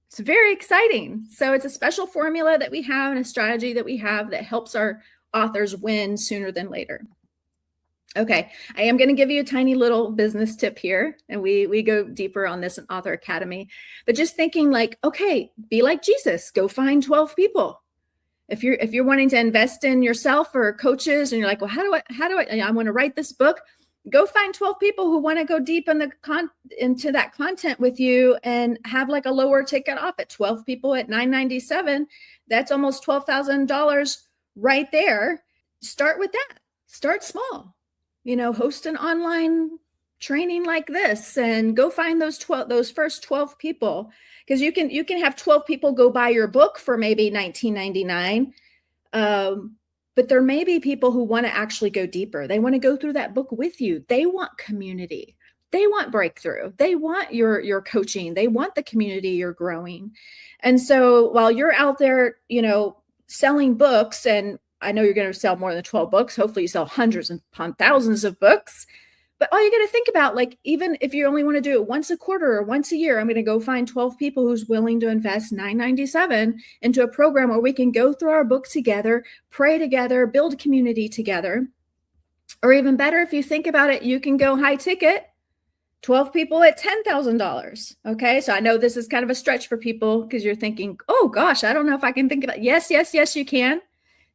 It's very exciting. So it's a special formula that we have and a strategy that we have that helps our authors win sooner than later. Okay, I am going to give you a tiny little business tip here, and we go deeper on this in Author Academy. But just thinking like, okay, be like Jesus, go find 12 people. If you're wanting to invest in yourself or coaches, and you're like, well, how do I want to write this book? Go find 12 people who want to go deep into that content with you, and have like a lower ticket off at 12 people at $9.97. That's almost $12,000 right there. Start with that. Start small. You know, host an online training like this, and go find those first 12 people, because you can have 12 people go buy your book for maybe $19.99. But there may be people who want to actually go deeper. They want to go through that book with you. They want community. They want breakthrough. They want your coaching. They want the community you're growing. And so while you're out there, you know, selling books, and I know you're going to sell more than 12 books. Hopefully you sell hundreds and upon thousands of books. But all you got to think about, like, even if you only want to do it once a quarter or once a year, I'm going to go find 12 people who's willing to invest $9.97 into a program where we can go through our book together, pray together, build community together. Or even better, if you think about it, you can go high ticket, 12 people at $10,000. Okay. So I know this is kind of a stretch for people because you're thinking, oh gosh, I don't know if I can think about it. Yes, you can.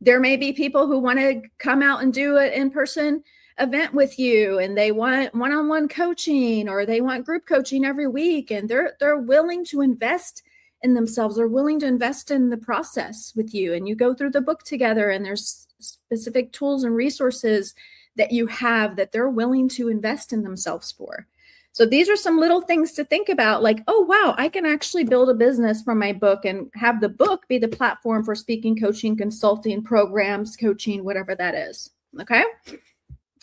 There may be people who want to come out and do an in-person event with you, and they want one-on-one coaching, or they want group coaching every week, and they're willing to invest in themselves. They're willing to invest in the process with you, and you go through the book together, and there's specific tools and resources that you have that they're willing to invest in themselves for. So these are some little things to think about, like, oh, wow, I can actually build a business from my book and have the book be the platform for speaking, coaching, consulting, programs, coaching, whatever that is. Okay.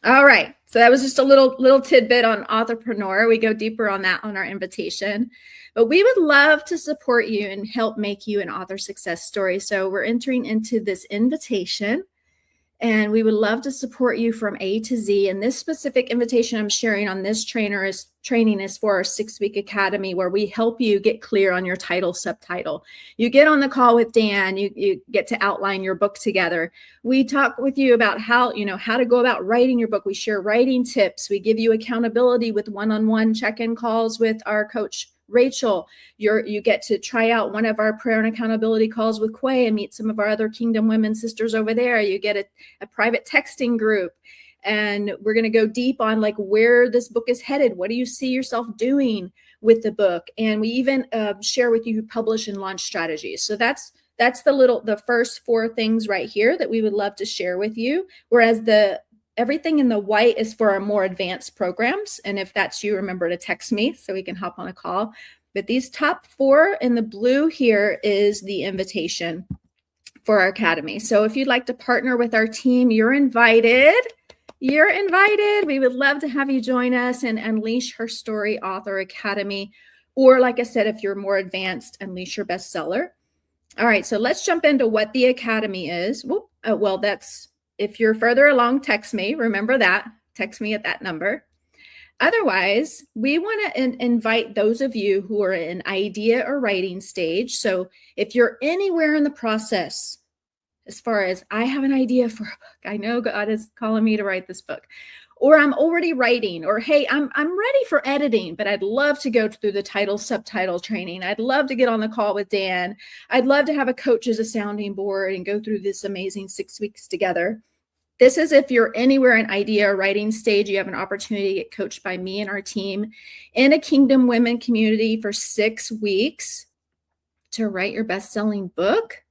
All right. So that was just a little tidbit on Authorpreneur. We go deeper on that on our invitation, but we would love to support you and help make you an author success story. So we're entering into this invitation, and we would love to support you from A to Z. And this specific invitation I'm sharing on this training is for our 6-week academy, where we help you get clear on your title, subtitle. You get on the call with Dan, you get to outline your book together. We talk with you about how to go about writing your book. We share writing tips. We give you accountability with one-on-one check-in calls with our coach, Rachel. You get to try out one of our prayer and accountability calls with Quay and meet some of our other Kingdom Women sisters over there. You get a private texting group, and we're going to go deep on like where this book is headed. What do you see yourself doing with the book? And we even share with you publish and launch strategies. So that's the first 4 things right here that we would love to share with you. Whereas everything in the white is for our more advanced programs. And if that's you, remember to text me so we can hop on a call. But these top 4 in the blue here is the invitation for our academy. So if you'd like to partner with our team, you're invited. You're invited. We would love to have you join us in Unleash Her Story Author Academy. Or like I said, if you're more advanced, Unleash Your Bestseller. All right, so let's jump into what the academy is. Well, that's, if you're further along, text me. Remember that. Text me at that number. Otherwise, we want to invite those of you who are in idea or writing stage. So if you're anywhere in the process, as far as I have an idea for a book, I know God is calling me to write this book, or I'm already writing, or hey, I'm ready for editing, but I'd love to go through the title subtitle training. I'd love to get on the call with Dan. I'd love to have a coach as a sounding board and go through this amazing 6 weeks together. This is if you're anywhere in idea or writing stage, you have an opportunity to get coached by me and our team in a Kingdom Women community for 6 weeks to write your best-selling book.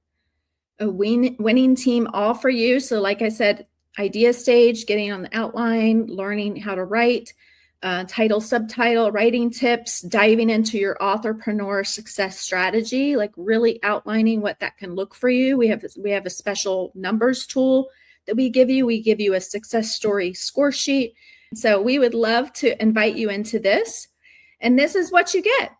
A winning team all for you. So like I said, idea stage, getting on the outline, learning how to write, title, subtitle, writing tips, diving into your authorpreneur success strategy, like really outlining what that can look for you. We have a special numbers tool that we give you. We give you a success story score sheet. So we would love to invite you into this. And this is what you get.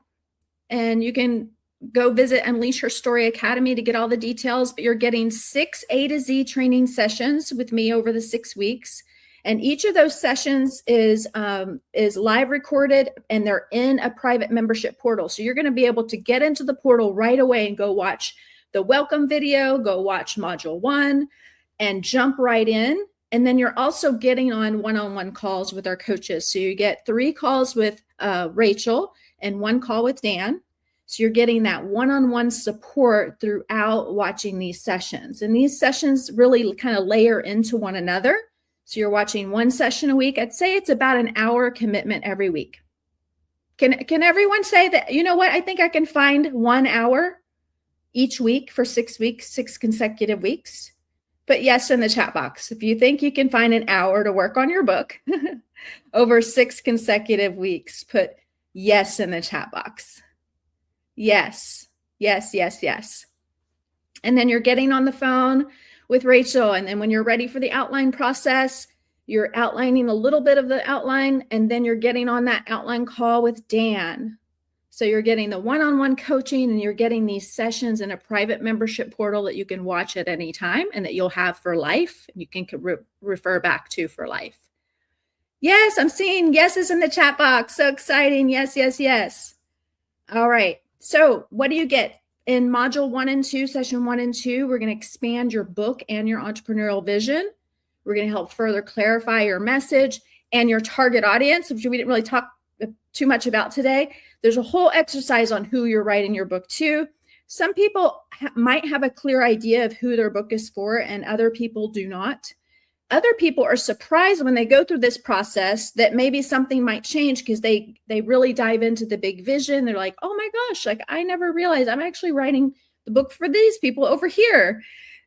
And you can go visit Unleash Her Story Academy to get all the details, but you're getting 6 A to Z training sessions with me over the 6 weeks. And each of those sessions is live recorded, and they're in a private membership portal. So you're going to be able to get into the portal right away and go watch the welcome video, go watch module 1 and jump right in. And then you're also getting on one-on-one calls with our coaches. So you get 3 calls with Rachel and 1 call with Dan. So you're getting that one-on-one support throughout watching these sessions. And these sessions really kind of layer into one another. So you're watching 1 session a week. I'd say it's about an hour commitment every week. Can everyone say that, you know what, I think I can find 1 hour each week for 6 weeks, 6 consecutive weeks? Put yes in the chat box if you think you can find an hour to work on your book over 6 consecutive weeks. Put yes in the chat box. Yes. And then you're getting on the phone with Rachel. And then when you're ready for the outline process, you're outlining a little bit of the outline, and then you're getting on that outline call with Dan. So you're getting the one-on-one coaching, and you're getting these sessions in a private membership portal that you can watch at any time and that you'll have for life, and you can refer back to for life. Yes, I'm seeing yeses in the chat box. So exciting. Yes. All right. So what do you get? In module 1 and 2, session 1 and 2, we're going to expand your book and your entrepreneurial vision. We're going to help further clarify your message and your target audience, which we didn't really talk too much about today. There's a whole exercise on who you're writing your book to. Some people might have a clear idea of who their book is for, and other people do not. Other people are surprised when they go through this process that maybe something might change because they really dive into the big vision. They're like, oh my gosh, like I never realized I'm actually writing the book for these people over here.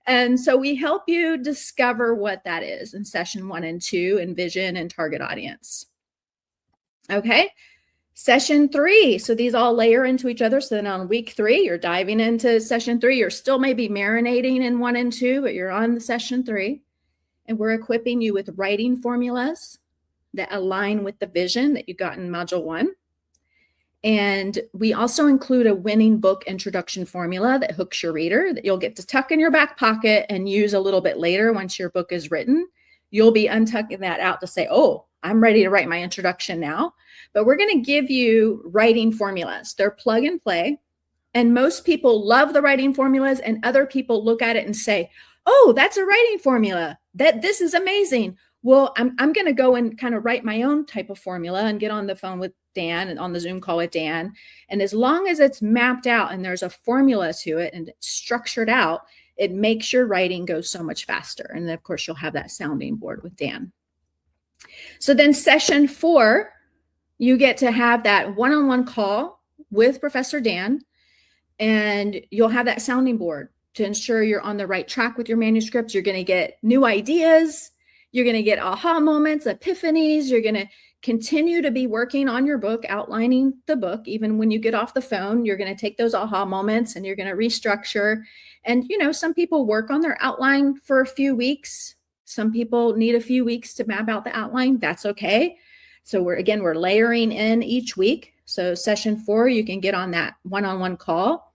And so we help you discover what that is in session 1 and 2 in vision and target audience. Okay. Session 3. So these all layer into each other. So then on week 3, you're diving into session 3. You're still maybe marinating in 1 and 2, but you're on the session 3. And we're equipping you with writing formulas that align with the vision that you got in module 1. And we also include a winning book introduction formula that hooks your reader that you'll get to tuck in your back pocket and use a little bit later once your book is written. You'll be untucking that out to say, oh, I'm ready to write my introduction now. But we're going to give you writing formulas. They're plug and play. And most people love the writing formulas, and other people look at it and say, oh, that's a writing formula. This is amazing. Well, I'm going to go and kind of write my own type of formula and get on the phone with Dan and on the Zoom call with Dan. And as long as it's mapped out and there's a formula to it and it's structured out, it makes your writing go so much faster. And then, of course, you'll have that sounding board with Dan. So then session 4, you get to have that one-on-one call with Professor Dan, and you'll have that sounding board to ensure you're on the right track with your manuscripts. You're going to get new ideas. You're going to get aha moments, epiphanies. You're going to continue to be working on your book, outlining the book. Even when you get off the phone, you're going to take those aha moments and you're going to restructure. And, you know, some people work on their outline for a few weeks. Some people need a few weeks to map out the outline. That's okay. So we're layering in each week. So session 4, you can get on that one-on-one call.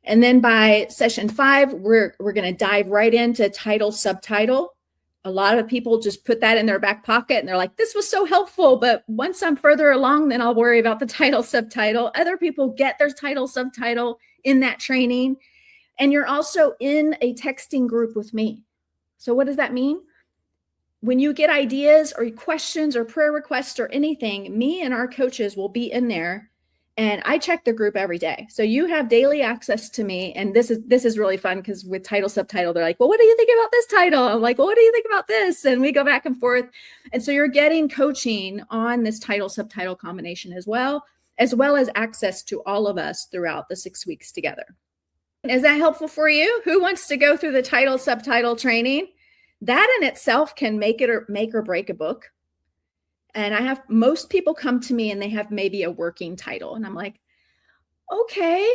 And then by session 5, we're going to dive right into title, subtitle. A lot of people just put that in their back pocket and they're like, this was so helpful. But once I'm further along, then I'll worry about the title, subtitle. Other people get their title, subtitle in that training. And you're also in a texting group with me. So what does that mean? When you get ideas or questions or prayer requests or anything, me and our coaches will be in there. And I check the group every day. So you have daily access to me. And this is really fun because with title, subtitle, they're like, well, what do you think about this title? I'm like, well, what do you think about this? And we go back and forth. And so you're getting coaching on this title, subtitle combination as well as access to all of us throughout the 6 weeks together. Is that helpful for you? Who wants to go through the title, subtitle training? That in itself can make or break a book. And I have most people come to me and they have maybe a working title. And I'm like, okay,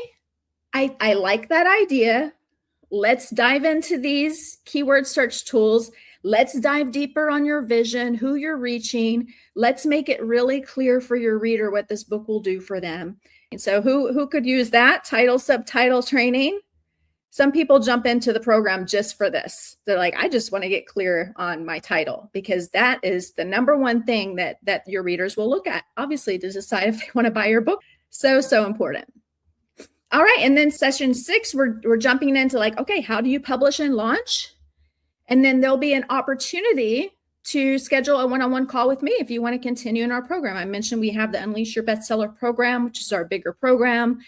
I like that idea. Let's dive into these keyword search tools. Let's dive deeper on your vision, who you're reaching. Let's make it really clear for your reader what this book will do for them. And so who could use that title, subtitle training? Some people jump into the program just for this. They're like, I just want to get clear on my title, because that is the number one thing that your readers will look at, obviously, to decide if they want to buy your book. So important. All right. And then session 6, we're jumping into like, okay, how do you publish and launch? And then there'll be an opportunity to schedule a one-on-one call with me if you want to continue in our program. I mentioned we have the Unleash Your Bestseller program, which is our bigger program.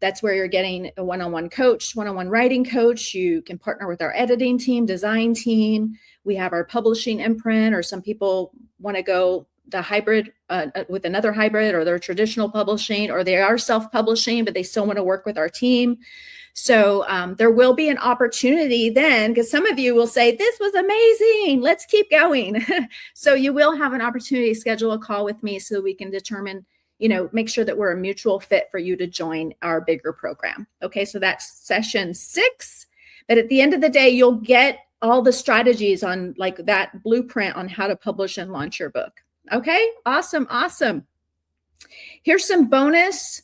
That's where you're getting a one-on-one coach, one-on-one writing coach. You can partner with our editing team, design team. We have our publishing imprint, or some people want to go the hybrid with another hybrid, or they're traditional publishing, or they are self-publishing, but they still want to work with our team. So there will be an opportunity then, because some of you will say, this was amazing, let's keep going. So you will have an opportunity to schedule a call with me so we can determine, make sure that we're a mutual fit for you to join our bigger program. Okay, so that's session 6. But at the end of the day, you'll get all the strategies on like that blueprint on how to publish and launch your book. Okay, awesome. Here's some bonuses.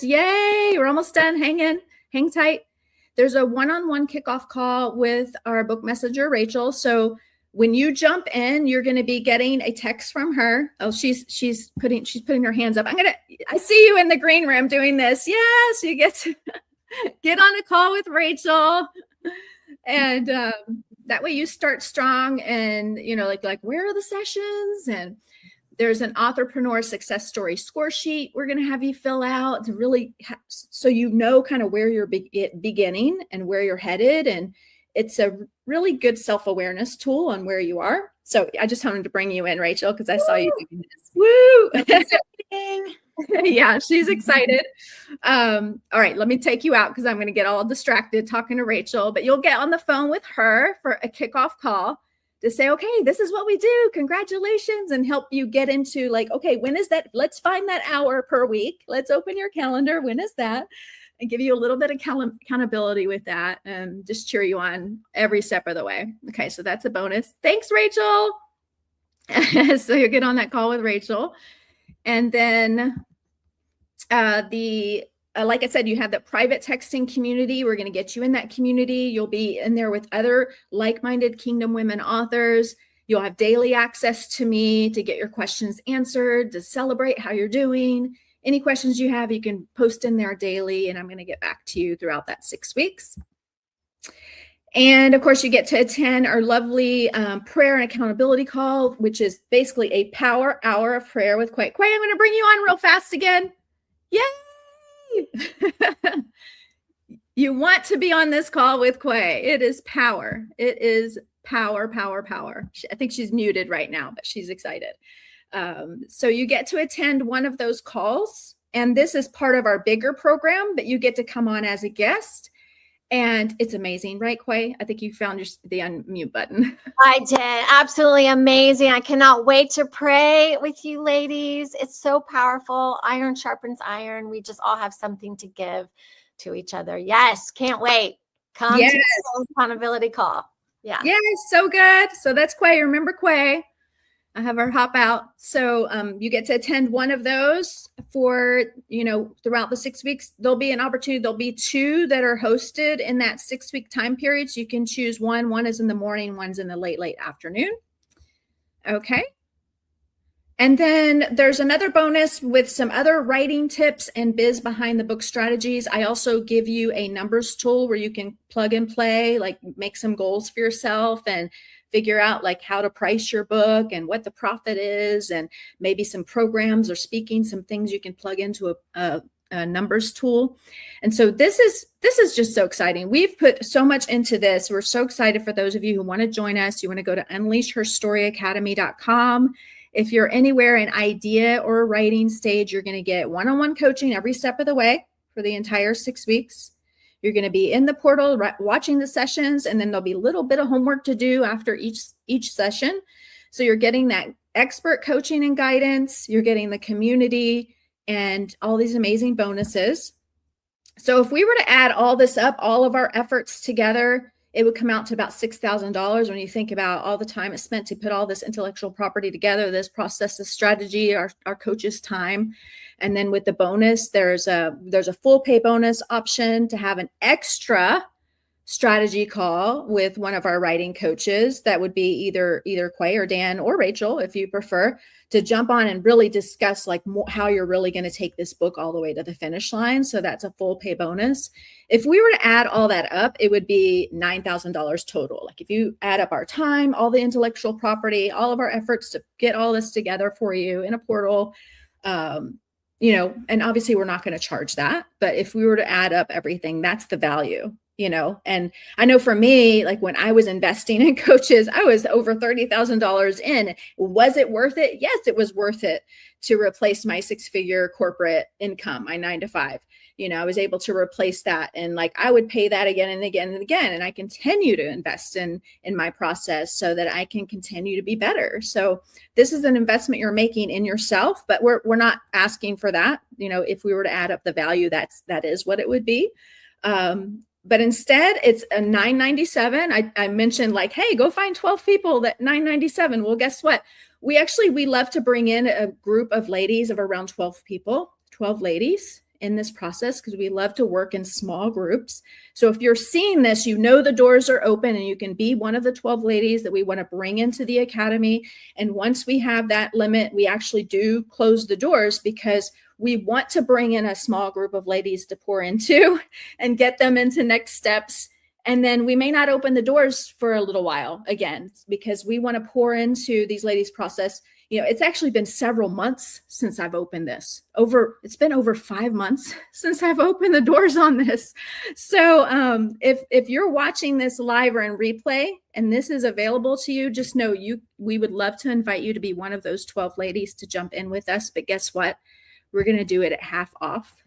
Yay, we're almost done. Hang tight. There's a one-on-one kickoff call with our book messenger, Rachel. So when you jump in, you're going to be getting a text from her. Oh, she's putting her hands up. I see you in the green room doing this. Yes, you get to get on a call with Rachel. And That way you start strong, and, like where are the sessions? And there's an entrepreneur success story score sheet we're going to have you fill out to really so kind of where you're beginning and where you're headed. And it's a really good self-awareness tool on where you are. So I just wanted to bring you in, Rachel, because I saw you doing this. Woo! Yeah, she's excited. All right, let me take you out because I'm going to get all distracted talking to Rachel, but you'll get on the phone with her for a kickoff call to say, okay, this is what we do. Congratulations, and help you get into like, okay, when is that? Let's find that hour per week. Let's open your calendar. When is that? And give you a little bit of accountability with that, and just cheer you on every step of the way. Okay, so that's a bonus. Thanks, Rachel. So you'll get on that call with Rachel. And then like I said, you have the private texting community. We're going to get you in that community. You'll be in there with other like-minded Kingdom Women authors. You'll have daily access to me to get your questions answered, to celebrate how you're doing. Any questions you have, you can post in there daily, and I'm going to get back to you throughout that 6 weeks. And of course, you get to attend our lovely prayer and accountability call, which is basically a power hour of prayer with Quay. Quay, I'm going to bring you on real fast again. Yay! You want to be on this call with Quay. It is power. It is power, power, power. I think she's muted right now, but she's excited. So you get to attend one of those calls, and this is part of our bigger program, but you get to come on as a guest, and it's amazing, right, Quay? I think you found the unmute button. I did. Absolutely amazing. I cannot wait to pray with you ladies. It's so powerful. Iron sharpens iron. We just all have something to give to each other. Yes. Can't wait. Come to the accountability call. Yeah. Yes. So good. So that's Quay. Remember Quay. I have her hop out. So you get to attend one of those for, throughout the 6 weeks. There'll be an opportunity. There'll be 2 that are hosted in that 6-week time period. So you can choose one. One is in the morning. One's in the late afternoon. Okay. And then there's another bonus with some other writing tips and biz behind the book strategies. I also give you a numbers tool where you can plug and play, like make some goals for yourself and figure out like how to price your book and what the profit is, and maybe some programs or speaking, some things you can plug into a numbers tool. And so this is just so exciting. We've put so much into this. We're so excited for those of you who want to join us. You want to go to unleashherstoryacademy.com. If you're anywhere in idea or writing stage, you're going to get one-on-one coaching every step of the way for the entire 6 weeks. You're going to be in the portal watching the sessions, and then there'll be a little bit of homework to do after each session. So you're getting that expert coaching and guidance. You're getting the community and all these amazing bonuses. So if we were to add all this up, all of our efforts together, it would come out to about $6,000 when you think about all the time it's spent to put all this intellectual property together, this process, this strategy, our coach's time. And then with the bonus, there's a full pay bonus option to have an extra strategy call with one of our writing coaches. That would be either Quay or Dan or Rachel, if you prefer, to jump on and really discuss like how you're really going to take this book all the way to the finish line. So that's a full pay bonus. If we were to add all that up, it would be $9,000 total. Like if you add up our time, all the intellectual property, all of our efforts to get all this together for you in a portal, and obviously we're not going to charge that, but if we were to add up everything, that's the value, and I know for me, like when I was investing in coaches, I was over $30,000 in. Was it worth it? Yes, it was worth it to replace my 6-figure corporate income, my 9-to-5. I was able to replace that. And like, I would pay that again and again and again. And I continue to invest in my process so that I can continue to be better. So this is an investment you're making in yourself, but we're not asking for that. If we were to add up the value, that is what it would be. But instead it's a $997. I mentioned like, hey, go find 12 people that $997. Well, guess what? We love to bring in a group of ladies of around 12 people, 12 ladies in this process, because we love to work in small groups. So if you're seeing this, the doors are open and you can be one of the 12 ladies that we want to bring into the academy. And once we have that limit, we actually do close the doors, because we want to bring in a small group of ladies to pour into and get them into next steps And then we may not open the doors for a little while again, because we want to pour into these ladies' process. It's actually been several months since I've opened this. It's been over 5 months since I've opened the doors on this. So if you're watching this live or in replay and this is available to you, just know we would love to invite you to be one of those 12 ladies to jump in with us. But guess what? We're going to do it at half off.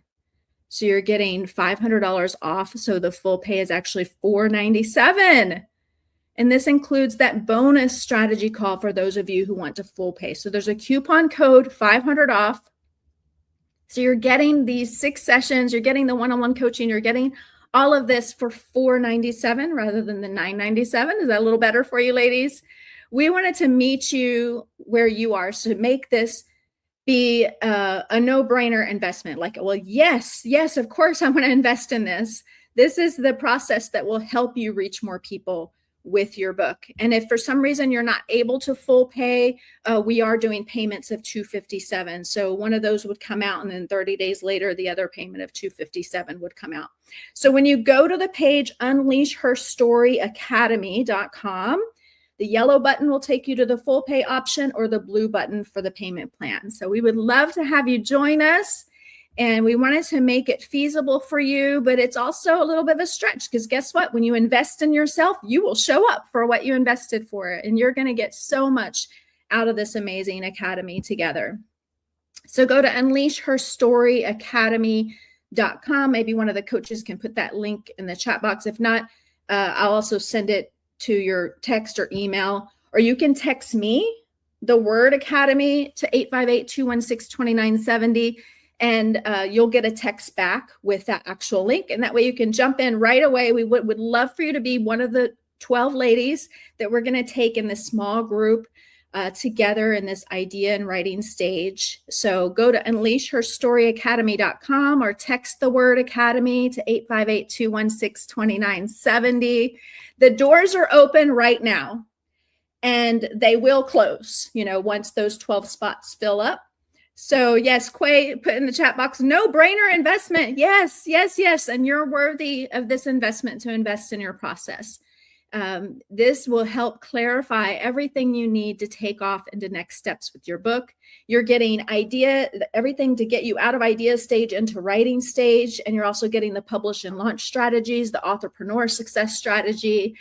So you're getting $500 off. So the full pay is actually $497. And this includes that bonus strategy call for those of you who want to full pay. So there's a coupon code, 500 off. So you're getting these 6 sessions, you're getting the one-on-one coaching, you're getting all of this for $497 rather than the $997. Is that a little better for you, ladies? We wanted to meet you where you are. So make this be a no-brainer investment. Like, well, yes, of course I want to invest in this. This is the process that will help you reach more people with your book. And if for some reason you're not able to full pay, we are doing payments of $257. So one of those would come out, and then 30 days later, the other payment of $257 would come out. So when you go to the page, unleashherstoryacademy.com, the yellow button will take you to the full pay option, or the blue button for the payment plan. So we would love to have you join us. And we wanted to make it feasible for you, but it's also a little bit of a stretch, because guess what? When you invest in yourself, you will show up for what you invested for, and you're going to get so much out of this amazing academy together. So go to unleashherstoryacademy.com. Maybe one of the coaches can put that link in the chat box. If not, I'll also send it to your text or email, or you can text me the word academy to 858-216-2970. And you'll get a text back with that actual link. And that way you can jump in right away. We would love for you to be one of the 12 ladies that we're going to take in this small group together in this idea and writing stage. So go to unleashherstoryacademy.com or text the word academy to 858-216-2970. The doors are open right now, and they will close, once those 12 spots fill up. So yes, Quay put in the chat box, no-brainer investment. Yes. And you're worthy of this investment to invest in your process. This will help clarify everything you need to take off into next steps with your book. You're getting everything to get you out of idea stage into writing stage. And you're also getting the publish and launch strategies, the entrepreneur success strategy.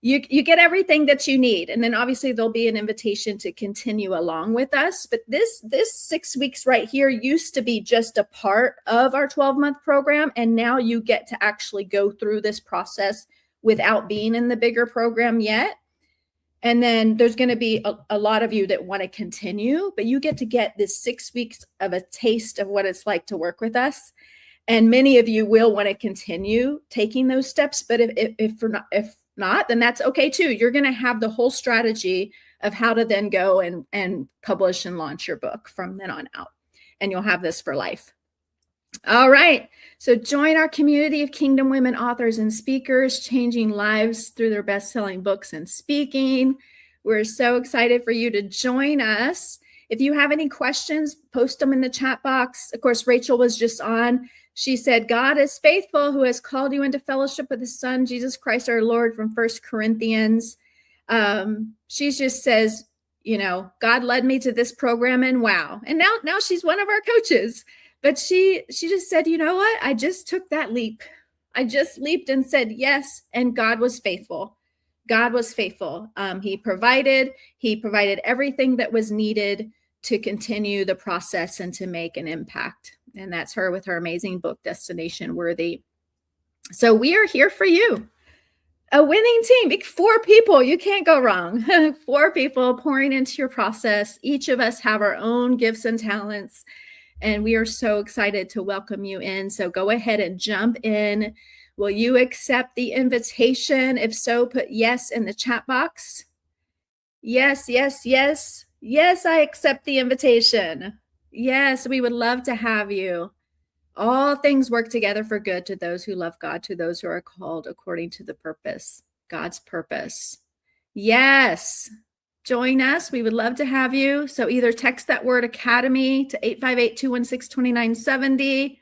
You get everything that you need. And then obviously there'll be an invitation to continue along with us. But this 6 weeks right here used to be just a part of our 12-month program. And now you get to actually go through this process without being in the bigger program yet. And then there's going to be a lot of you that want to continue, but you get to get this 6 weeks of a taste of what it's like to work with us. And many of you will want to continue taking those steps. But if not, then that's okay too. You're going to have the whole strategy of how to then go and publish and launch your book from then on out. And you'll have this for life. All right. So join our community of Kingdom Women authors and speakers, changing lives through their best-selling books and speaking. We're so excited for you to join us. If you have any questions, post them in the chat box. Of course, Rachel was just on. She said, God is faithful, who has called you into fellowship with his son, Jesus Christ, our Lord, from 1 Corinthians. She just says, God led me to this program, and wow. And now she's one of our coaches. But she just said, you know what? I just took that leap. I just leaped and said yes, and God was faithful. God was faithful. He provided everything that was needed to continue the process and to make an impact. And that's her with her amazing book, Destination Worthy. So we are here for you. A winning team, 4 people, you can't go wrong. 4 people pouring into your process. Each of us have our own gifts and talents. And we are so excited to welcome you in. So go ahead and jump in. Will you accept the invitation? If so, put yes in the chat box. Yes. Yes, I accept the invitation. Yes, we would love to have you. All things work together for good to those who love God, to those who are called according to the purpose, God's purpose. Yes. Join us. We would love to have you. So either text that word academy to 858-216-2970,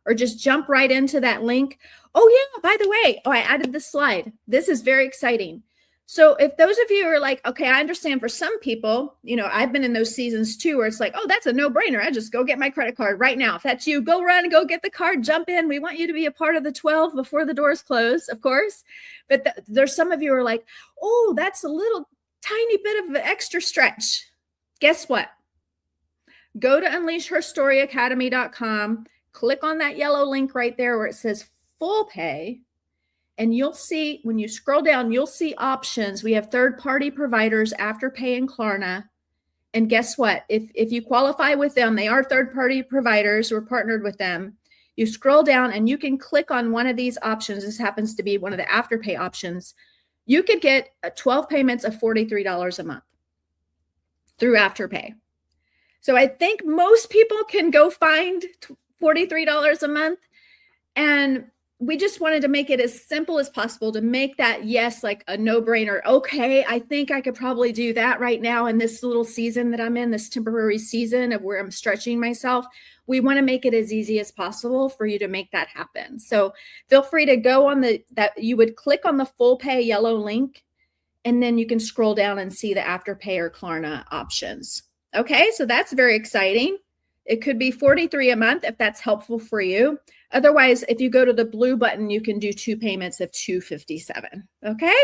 or just jump right into that link. Oh yeah, by the way, I added this slide. This is very exciting. So if those of you are like, okay, I understand for some people, I've been in those seasons too, where it's like, oh, that's a no-brainer. I just go get my credit card right now. If that's you, go run and go get the card, jump in. We want you to be a part of the 12 before the doors close, of course. But there's some of you who are like, oh, that's a little tiny bit of an extra stretch. Guess what? Go to unleashherstoryacademy.com, click on that yellow link right there where it says full pay. And you'll see, when you scroll down, you'll see options. We have third-party providers, Afterpay and Klarna. And guess what? If you qualify with them, they are third-party providers. We're partnered with them. You scroll down and you can click on one of these options. This happens to be one of the Afterpay options. You could get 12 payments of $43 a month through Afterpay. So I think most people can go find $43 a month. And we just wanted to make it as simple as possible to make that, yes, like a no-brainer. Okay, I think I could probably do that right now in this little season that I'm in, this temporary season of where I'm stretching myself. We want to make it as easy as possible for you to make that happen. So feel free to go on you would click on the full pay yellow link, and then you can scroll down and see the Afterpay or Klarna options. Okay, so that's very exciting. It could be $43 a month if that's helpful for you. Otherwise, if you go to the blue button, you can do 2 payments of $257. Okay,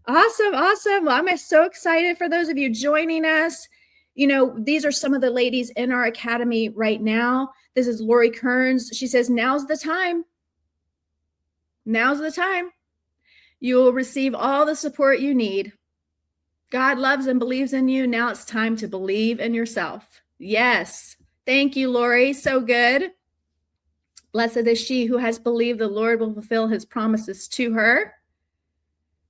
awesome. Well, I'm so excited for those of you joining us. These are some of the ladies in our academy right now. This is Lori Kearns. She says, now's the time. Now's the time. You will receive all the support you need. God loves and believes in you. Now it's time to believe in yourself. Yes. Thank you, Lori. So good. Blessed is she who has believed the Lord will fulfill his promises to her.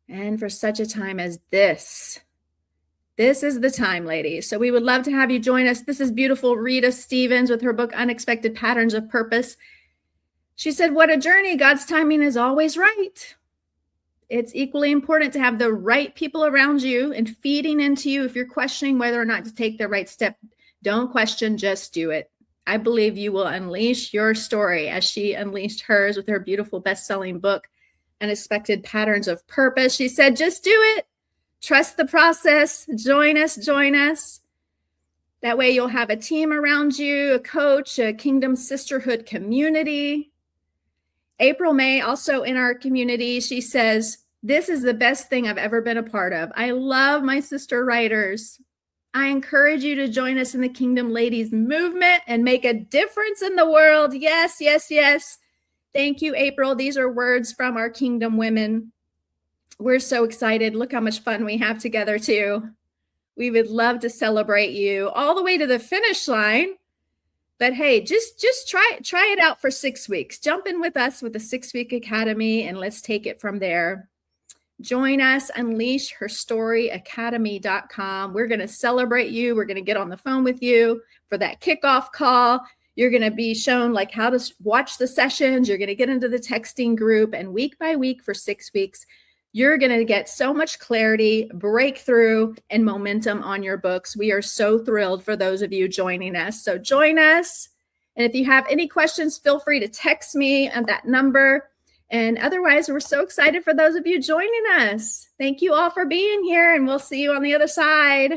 And for such a time as this. This is the time, ladies. So we would love to have you join us. This is beautiful Rita Stevens with her book, Unexpected Patterns of Purpose. She said, what a journey. God's timing is always right. It's equally important to have the right people around you and feeding into you. If you're questioning whether or not to take the right step, don't question, just do it. I believe you will unleash your story as she unleashed hers with her beautiful best-selling book, Unexpected Patterns of Purpose. She said, just do it. Trust the process. Join us. That way you'll have a team around you, a coach, a Kingdom Sisterhood community. April May, also in our community, she says, this is the best thing I've ever been a part of. I love my sister writers. I encourage you to join us in the Kingdom Ladies movement and make a difference in the world. Yes. Thank you, April. These are words from our Kingdom women. We're so excited. Look how much fun we have together too. We would love to celebrate you all the way to the finish line. But hey, just try it out for 6 weeks. Jump in with us with the 6-week academy and let's take it from there. Join us, unleashherstoryacademy.com. We're going to celebrate you. We're going to get on the phone with you for that kickoff call. You're going to be shown like how to watch the sessions. You're going to get into the texting group, and week by week for 6 weeks, you're going to get so much clarity, breakthrough, and momentum on your books. We are so thrilled for those of you joining us. So join us. And if you have any questions, feel free to text me at that number. And otherwise, we're so excited for those of you joining us. Thank you all for being here, and we'll see you on the other side.